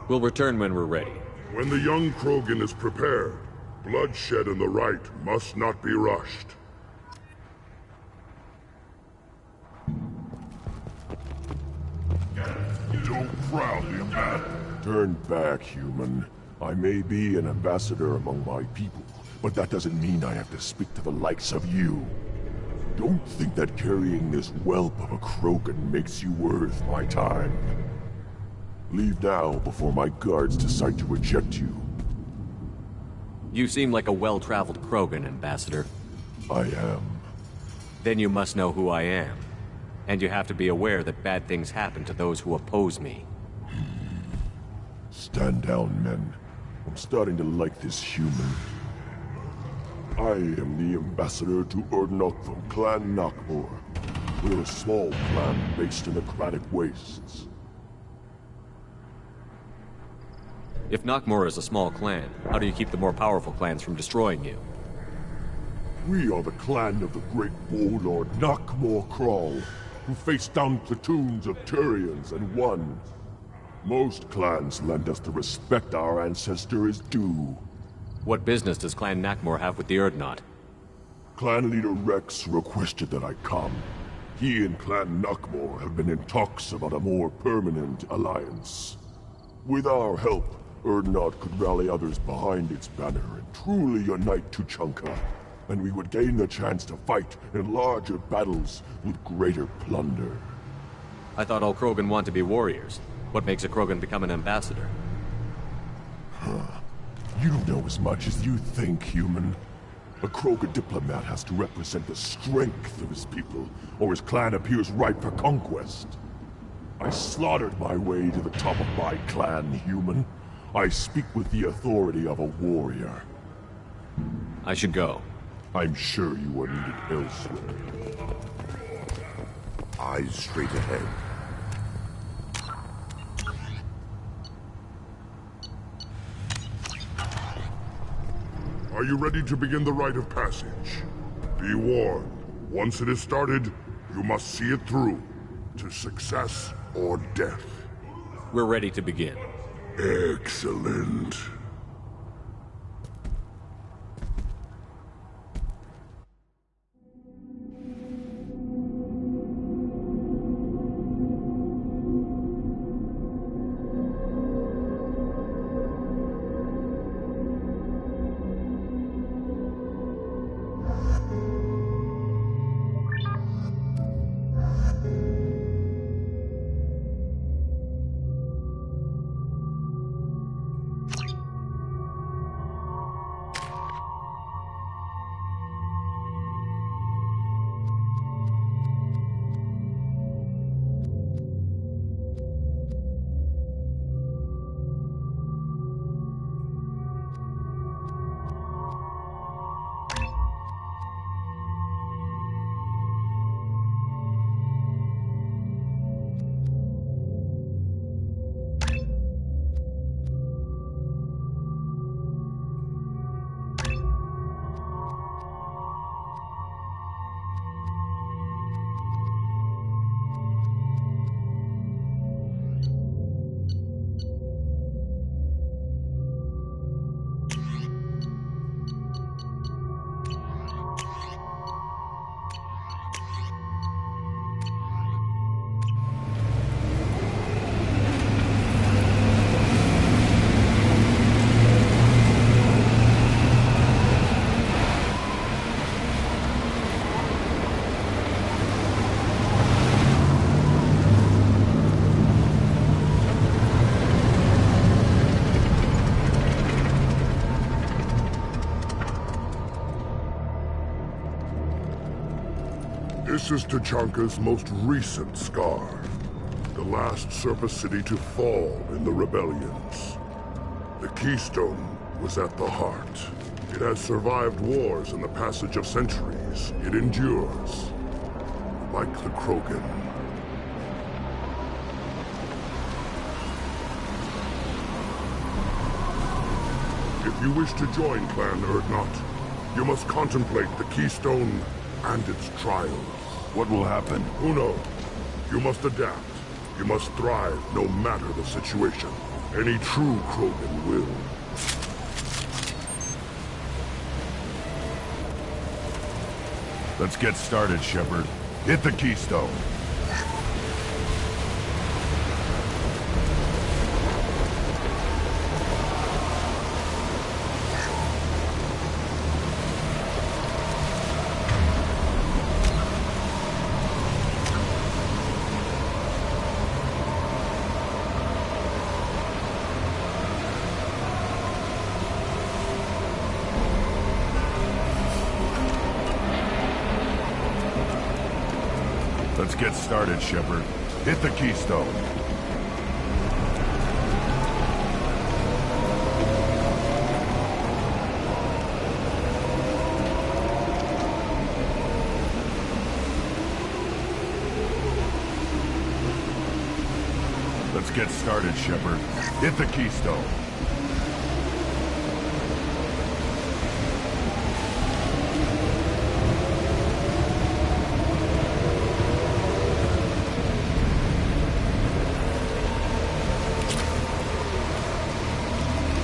We'll return when we're ready. When the young Krogan is prepared, bloodshed in the rite must not be rushed. Don't proudly abandon. Turn back, human. I may be an ambassador among my people, but that doesn't mean I have to speak to the likes of you. Don't think that carrying this whelp of a Krogan makes you worth my time. Leave now before my guards decide to eject you. You seem like a well-traveled Krogan, Ambassador. I am. Then you must know who I am. And you have to be aware that bad things happen to those who oppose me. Stand down, men. I'm starting to like this human. I am the ambassador to Urdnot from Clan Nakmor. We're a small clan based in the Kratic Wastes. If Nakmor is a small clan, how do you keep the more powerful clans from destroying you? We are the clan of the great warlord Nakmor Kral, who faced down platoons of Turians and won. Most clans lend us the respect our ancestor is due. What business does Clan Nakmor have with the Urdnot? Clan leader Rex requested that I come. He and Clan Nakmor have been in talks about a more permanent alliance. With our help, Urdnot could rally others behind its banner and truly unite Tuchanka, and we would gain the chance to fight in larger battles with greater plunder. I thought all Krogan want to be warriors. What makes a Krogan become an ambassador? You know as much as you think, human. A Krogan diplomat has to represent the strength of his people, or his clan appears ripe for conquest. I slaughtered my way to the top of my clan, human. I speak with the authority of a warrior. I should go. I'm sure you are needed elsewhere. Eyes straight ahead. Are you ready to begin the rite of passage? Be warned, once it is started, you must see it through, to success or death. We're ready to begin. Excellent. This is Tuchanka's most recent scar. The last surface city to fall in the rebellions. The Keystone was at the heart. It has survived wars and the passage of centuries. It endures. Like the Krogan. If you wish to join Clan Urdnot, you must contemplate the Keystone and its trials. What will happen? Who knows? You must adapt. You must thrive no matter the situation. Any true Krogan will. Let's get started, Shepard. Hit the Keystone. Let's get started, Shepard. Hit the keystone. Let's get started, Shepard. Hit the keystone.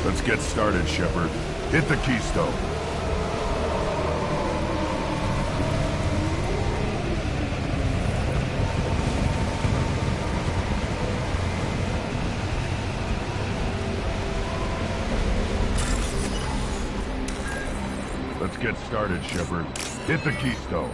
Let's get started, Shepard. Hit the keystone. Let's get started, Shepard. Hit the keystone.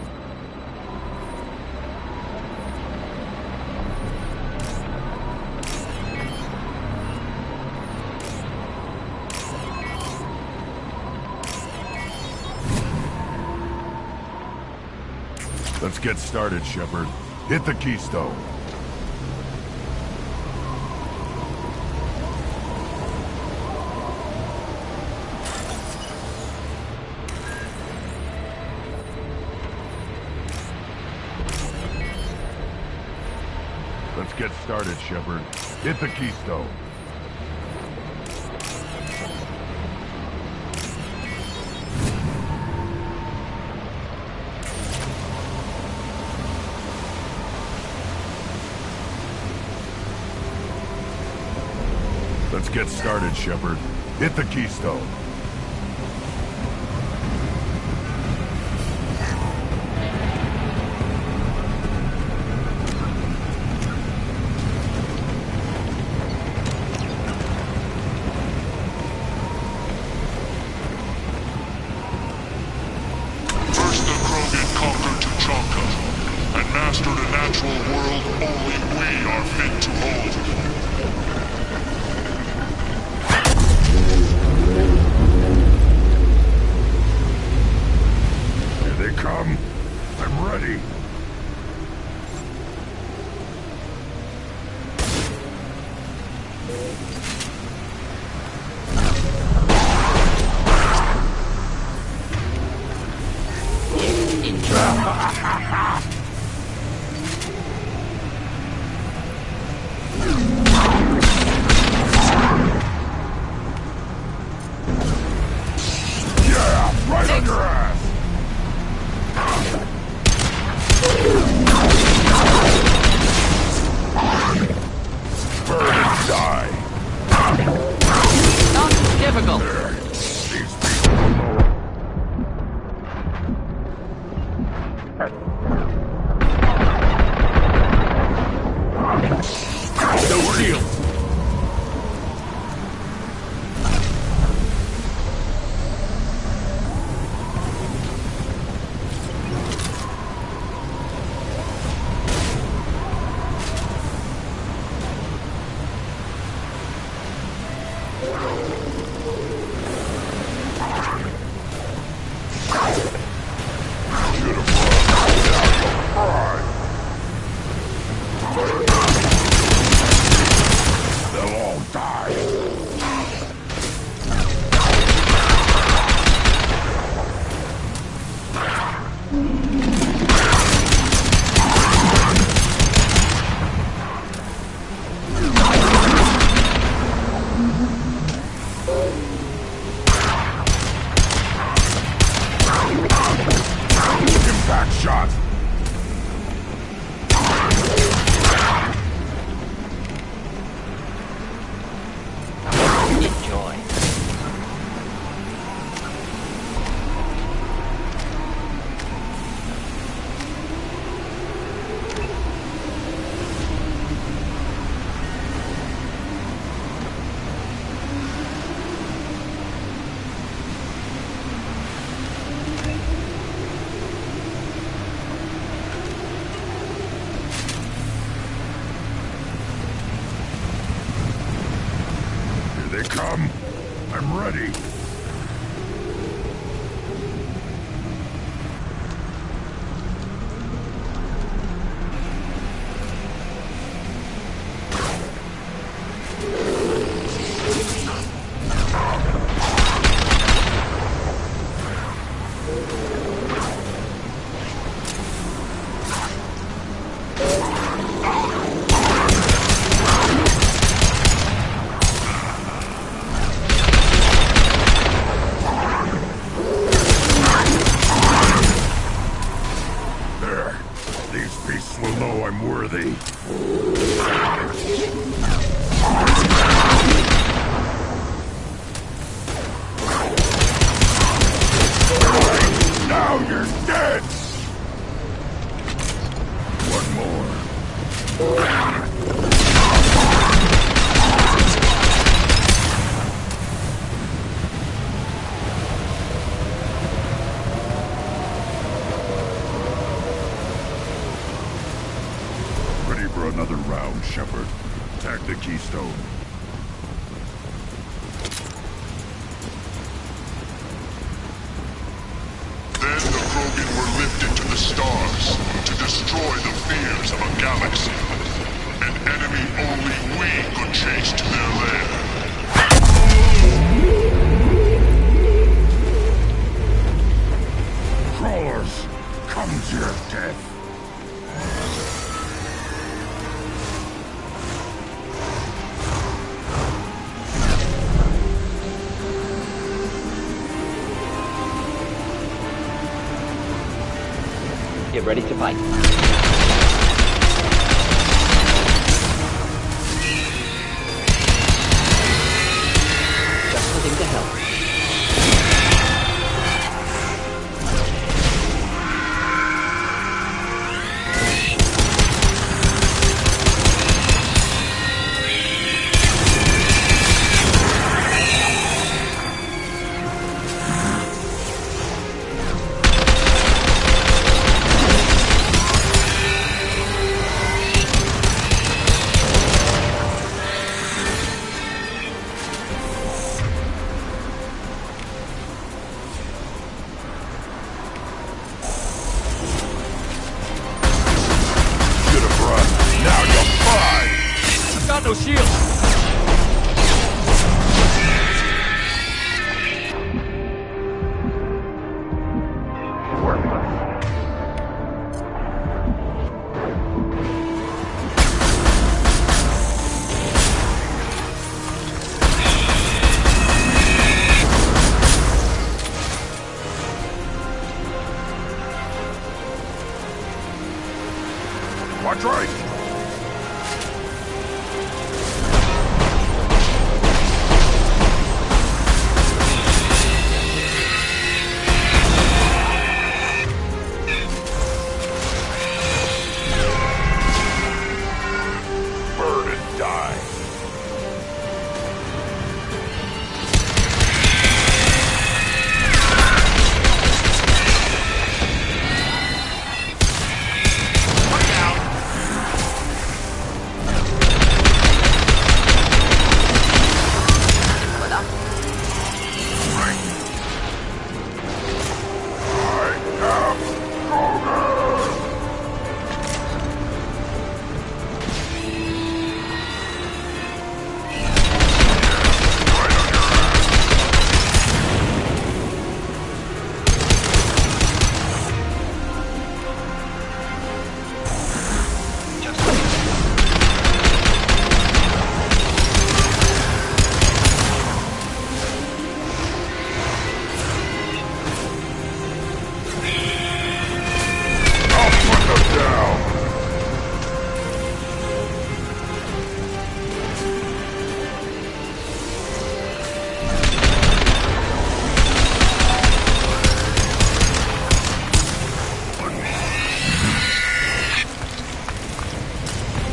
Let's get started, Shepard. Hit the keystone. Let's get started, Shepard. Hit the keystone. Let's get started, Shepard. Hit the keystone. First the Krogan conquered Tuchanka, and mastered a natural world only we are fit to hold. Come. I'm ready. Yeah, right on your ass. Die. Not difficult. No shield. They'll all die. Impact shot. Enjoy. Here they come. I'm ready. Now you're dead! One more. Ready for another round, Shepard. Attack the Keystone. Then the Krogan were lifted to the stars to destroy the fears of a galaxy. An enemy only we could chase to their lair. Crawlers, come to your death. Get ready to fight. Just putting to help. No shield! Watch right!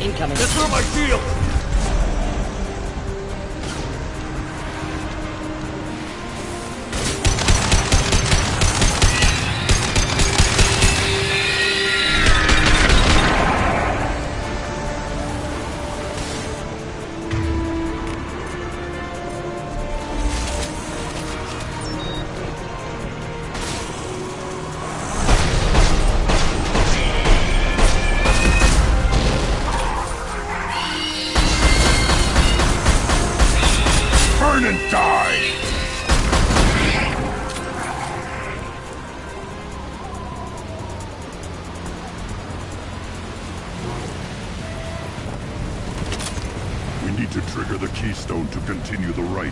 Incoming. This is my shield! Burn and die! We need to trigger the Keystone to continue the right.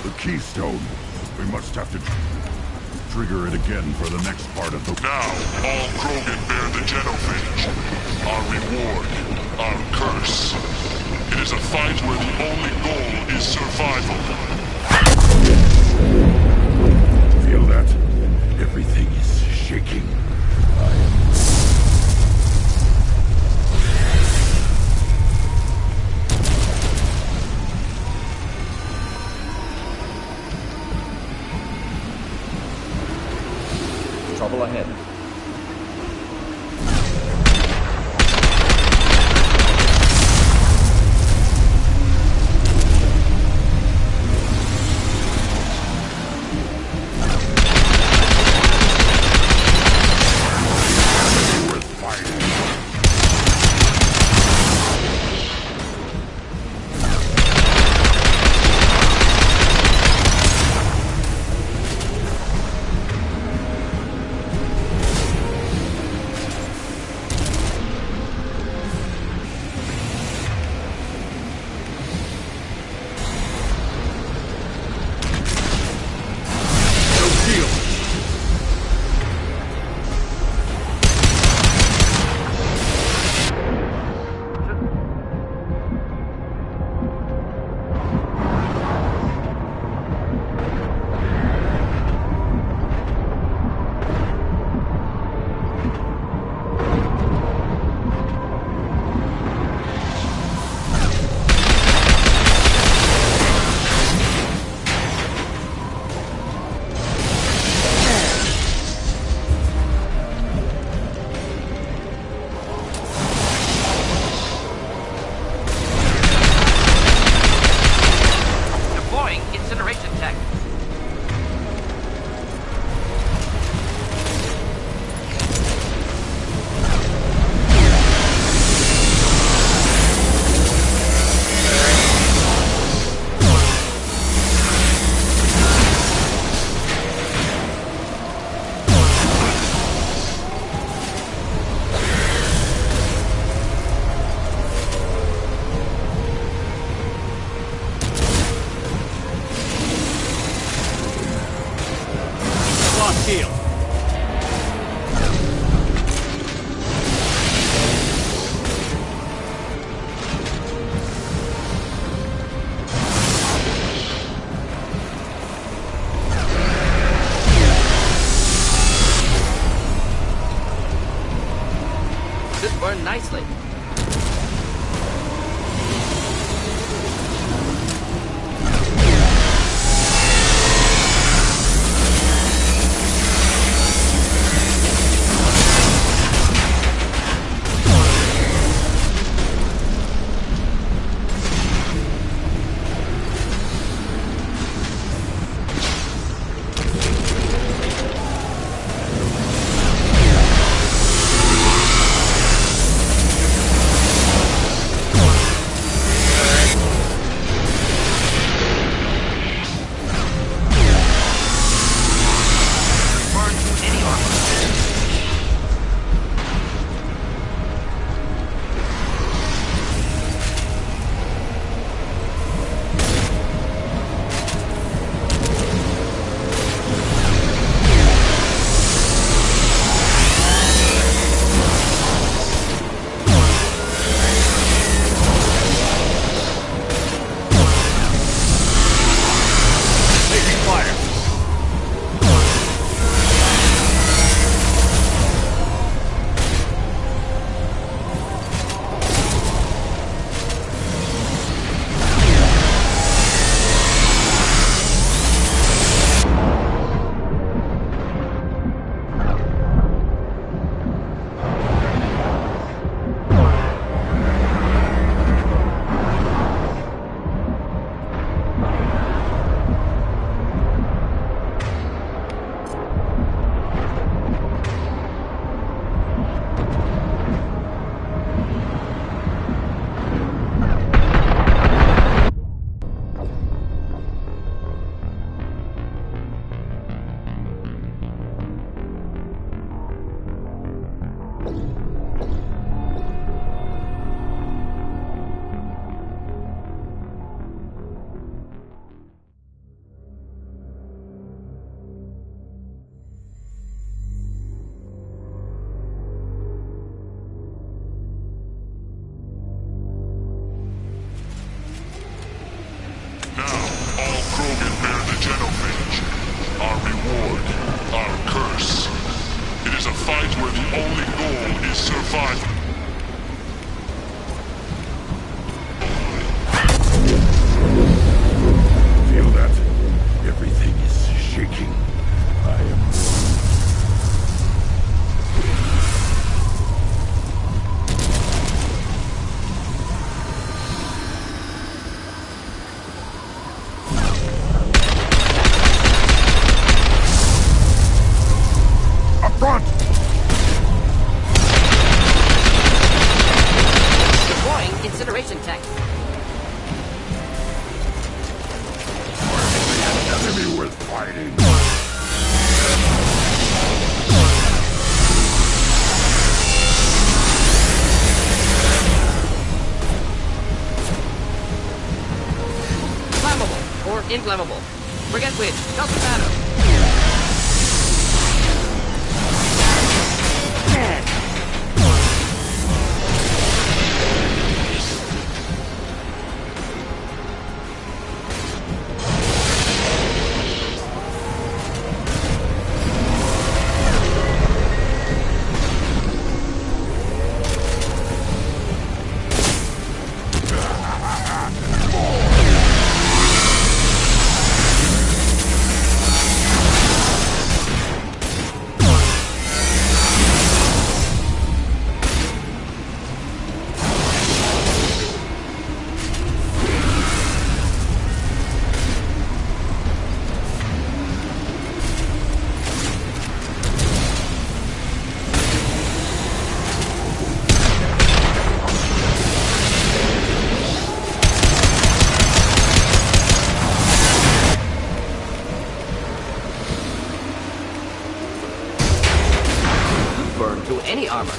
The keystone. We must have to trigger it again for the next part of the... Now, all Krogan bear the genophage. Our reward, our curse. It is a fight where the only goal is survival. Feel that? Everything is shaking. Trouble ahead. Burned nicely. flammable. Forget which. Doesn't matter. Any armor.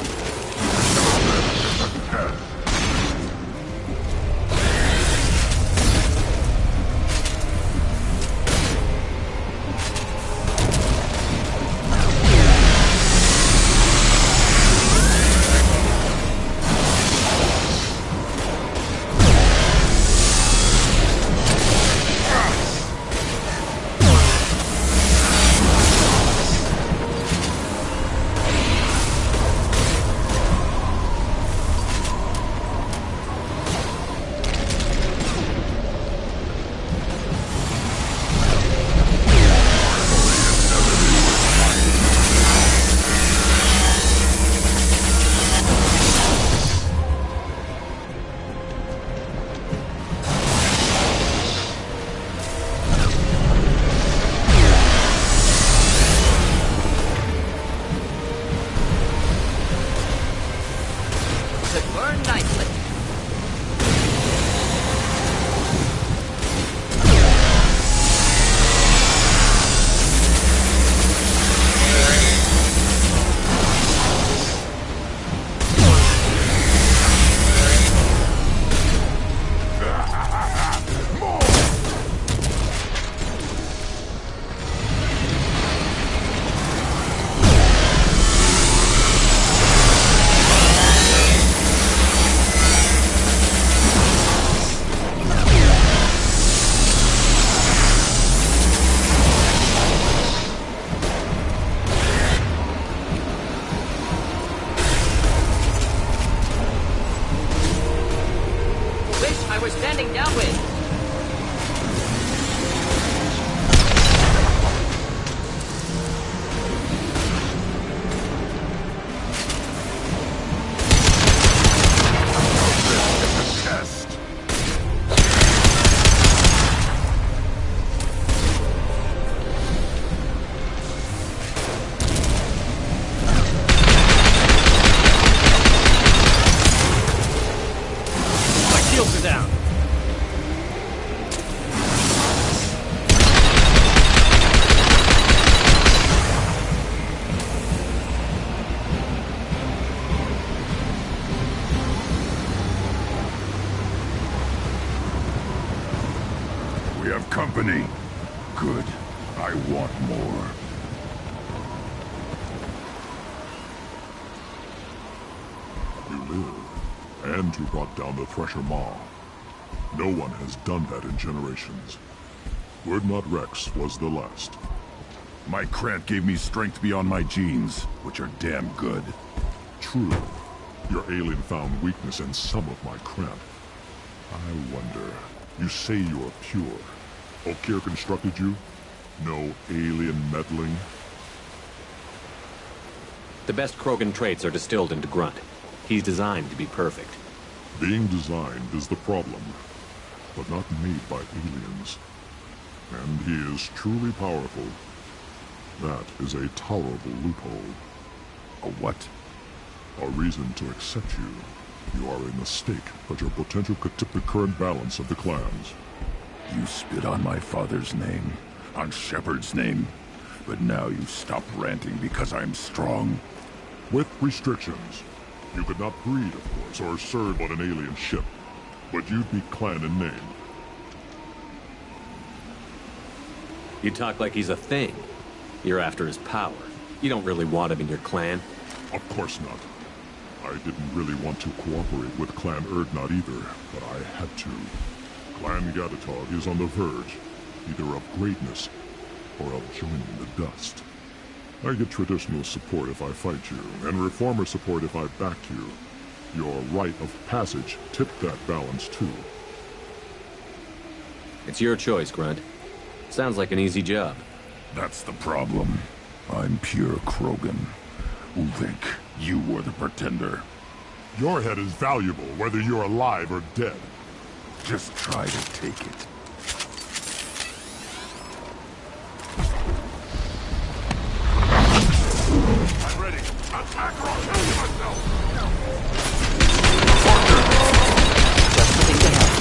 Company. Good. I want more. You live, and you brought down the Thresher Maw. No one has done that in generations. Urdnot Wrex was the last. My Krant gave me strength beyond my genes, which are damn good. True. Your alien found weakness in some of my Krant. I wonder, you say you're pure. Okeer constructed you? No alien meddling? The best Krogan traits are distilled into Grunt. He's designed to be perfect. Being designed is the problem, but not made by aliens. And he is truly powerful. That is a tolerable loophole. A what? A reason to accept you. You are a mistake, but your potential could tip the current balance of the clans. You spit on my father's name, on Shepard's name, but now you stop ranting because I'm strong. With restrictions. You could not breed, of course, or serve on an alien ship, but you'd be clan in name. You talk like he's a thing. You're after his power. You don't really want him in your clan. Of course not. I didn't really want to cooperate with Clan Urdnot either, but I had to. Clan Gatatog is on the verge, either of greatness or of joining the dust. I get traditional support if I fight you, and reformer support if I back you. Your rite of passage tipped that balance too. It's your choice, Grunt. Sounds like an easy job. That's the problem. I'm pure Krogan. Ulvik, you were the pretender. Your head is valuable, whether you're alive or dead. Just try to take it. I'm ready. Attack or I'll kill you myself! Just the thing to help.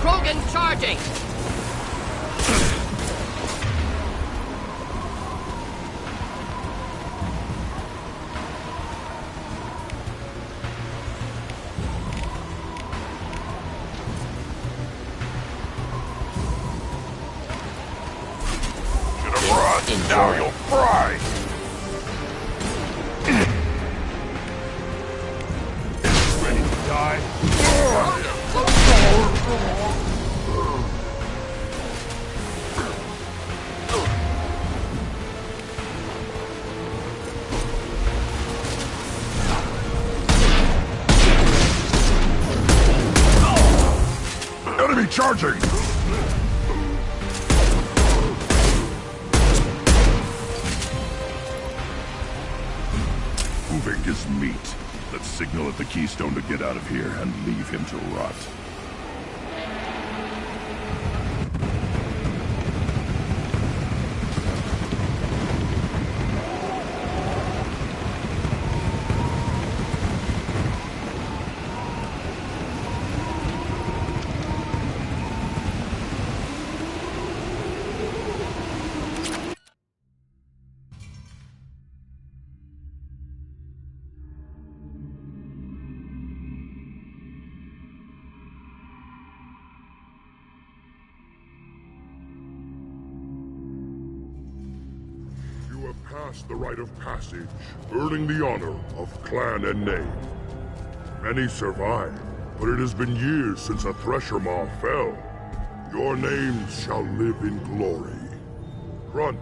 Krogan charging! Now you'll fry! Ready to die? Enemy charging! Ulvik is meat. Let's signal at the Keystone to get out of here and leave him to rot. Past the rite of passage, earning the honor of clan and name. Many survive, but it has been years since a Thresher Maw fell. Your names shall live in glory. Grunt,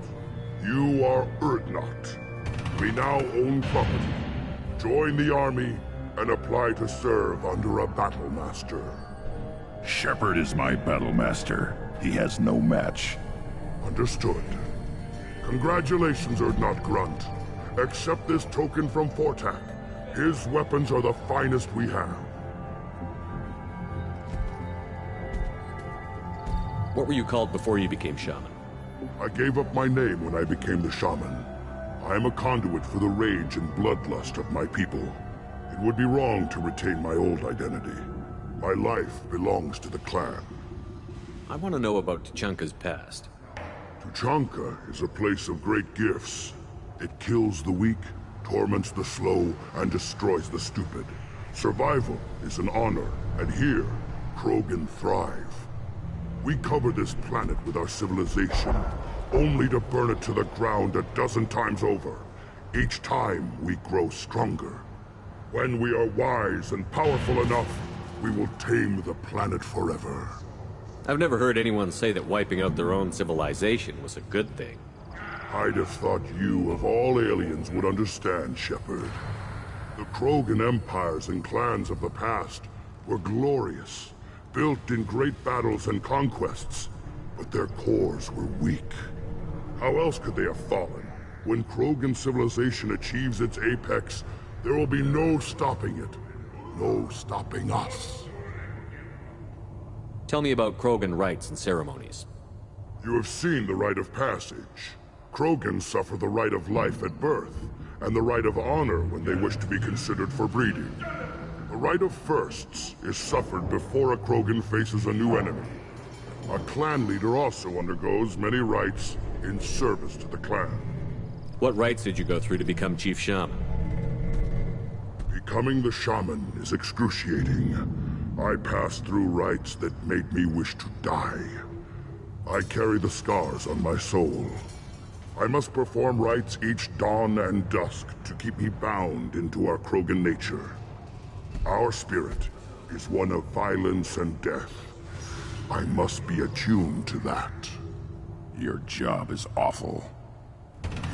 you are Urdnot. We now own property. Join the army and apply to serve under a battle master. Shepard is my battle master. He has no match. Understood. Congratulations, Urdnot Grunt. Accept this token from Fortak. His weapons are the finest we have. What were you called before you became shaman? I gave up my name when I became the shaman. I am a conduit for the rage and bloodlust of my people. It would be wrong to retain my old identity. My life belongs to the clan. I want to know about Tuchanka's past. Tuchanka is a place of great gifts. It kills the weak, torments the slow, and destroys the stupid. Survival is an honor, and here, Krogan thrive. We cover this planet with our civilization, only to burn it to the ground a dozen times over. Each time, we grow stronger. When we are wise and powerful enough, we will tame the planet forever. I've never heard anyone say that wiping out their own civilization was a good thing. I'd have thought you, of all aliens, would understand, Shepard. The Krogan empires and clans of the past were glorious, built in great battles and conquests, but their cores were weak. How else could they have fallen? When Krogan civilization achieves its apex, there will be no stopping it. No stopping us. Tell me about Krogan rites and ceremonies. You have seen the rite of passage. Krogan suffer the rite of life at birth, and the rite of honor when they wish to be considered for breeding. The rite of firsts is suffered before a Krogan faces a new enemy. A clan leader also undergoes many rites in service to the clan. What rites did you go through to become Chief Shaman? Becoming the shaman is excruciating. I passed through rites that made me wish to die. I carry the scars on my soul. I must perform rites each dawn and dusk to keep me bound into our Krogan nature. Our spirit is one of violence and death. I must be attuned to that. Your job is awful.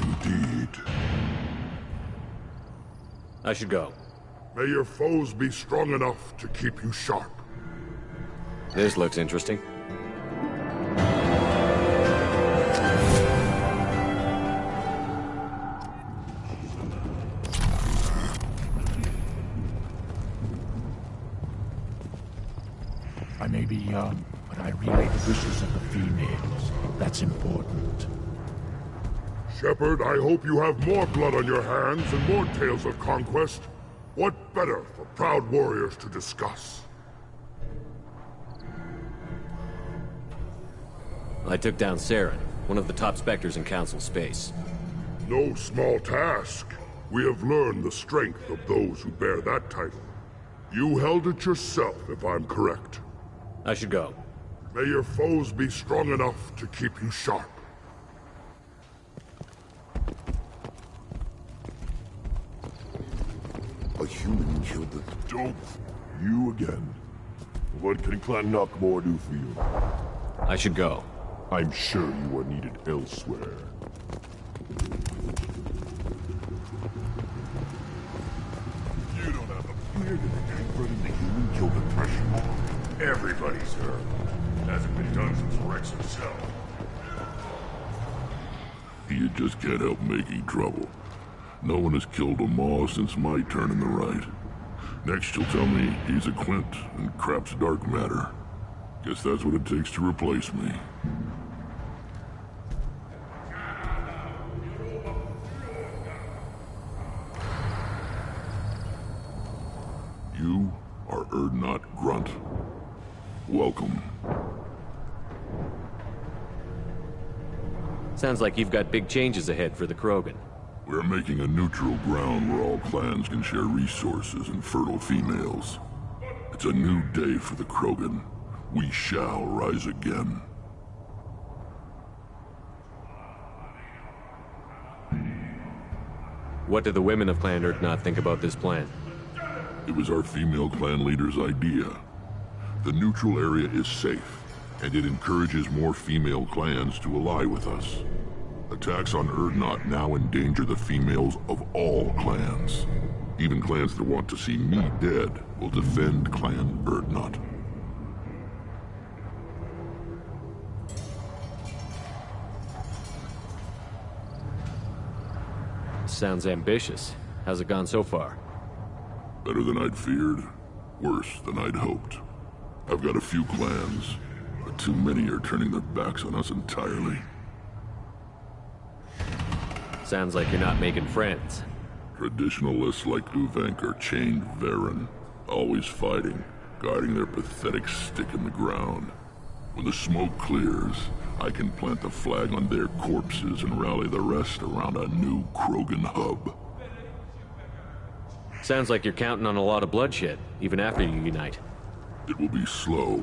Indeed. I should go. May your foes be strong enough to keep you sharp. This looks interesting. I may be young, but I relay the wishes of the females. That's important. Shepard, I hope you have more blood on your hands and more tales of conquest. What better for proud warriors to discuss? I took down Saren, one of the top Spectres in Council space. No small task. We have learned the strength of those who bear that title. You held it yourself, if I'm correct. I should go. May your foes be strong enough to keep you sharp. A human killed the dope. You again. What can Clan Knockmore do for you? I should go. I'm sure you are needed elsewhere. You don't have a beard in the Frankfurt the human killed the Threshold. Everybody's heard. Hasn't been done since Rex himself. You just can't help making trouble. No one has killed a Maw since my turn in the right. Next you'll tell me he's a Quint and crap's dark matter. Guess that's what it takes to replace me. You are Urdnot Grunt. Welcome. Sounds like you've got big changes ahead for the Krogan. We're making a neutral ground where all clans can share resources and fertile females. It's a new day for the Krogan. We shall rise again. What do the women of Clan Urdnot think about this plan? It was our female clan leader's idea. The neutral area is safe, and it encourages more female clans to ally with us. Attacks on Urdnot now endanger the females of all clans. Even clans that want to see me dead will defend Clan Urdnot. Sounds ambitious. How's it gone so far? Better than I'd feared. Worse than I'd hoped. I've got a few clans, but too many are turning their backs on us entirely. Sounds like you're not making friends. Traditionalists like Uvenk are chained Varen, always fighting, guarding their pathetic stick in the ground. When the smoke clears, I can plant the flag on their corpses and rally the rest around a new Krogan hub. Sounds like you're counting on a lot of bloodshed, even after you unite. It will be slow,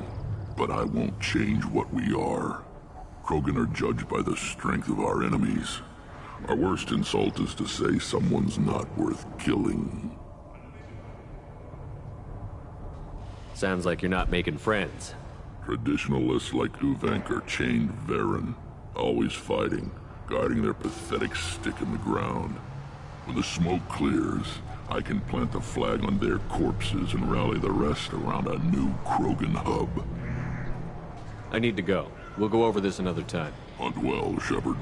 but I won't change what we are. Krogan are judged by the strength of our enemies. Our worst insult is to say someone's not worth killing. Sounds like you're not making friends. Traditionalists like Uvenk are chained Varen, always fighting, guarding their pathetic stick in the ground. When the smoke clears, I can plant the flag on their corpses and rally the rest around a new Krogan hub. I need to go. We'll go over this another time. Hunt well, Shepard.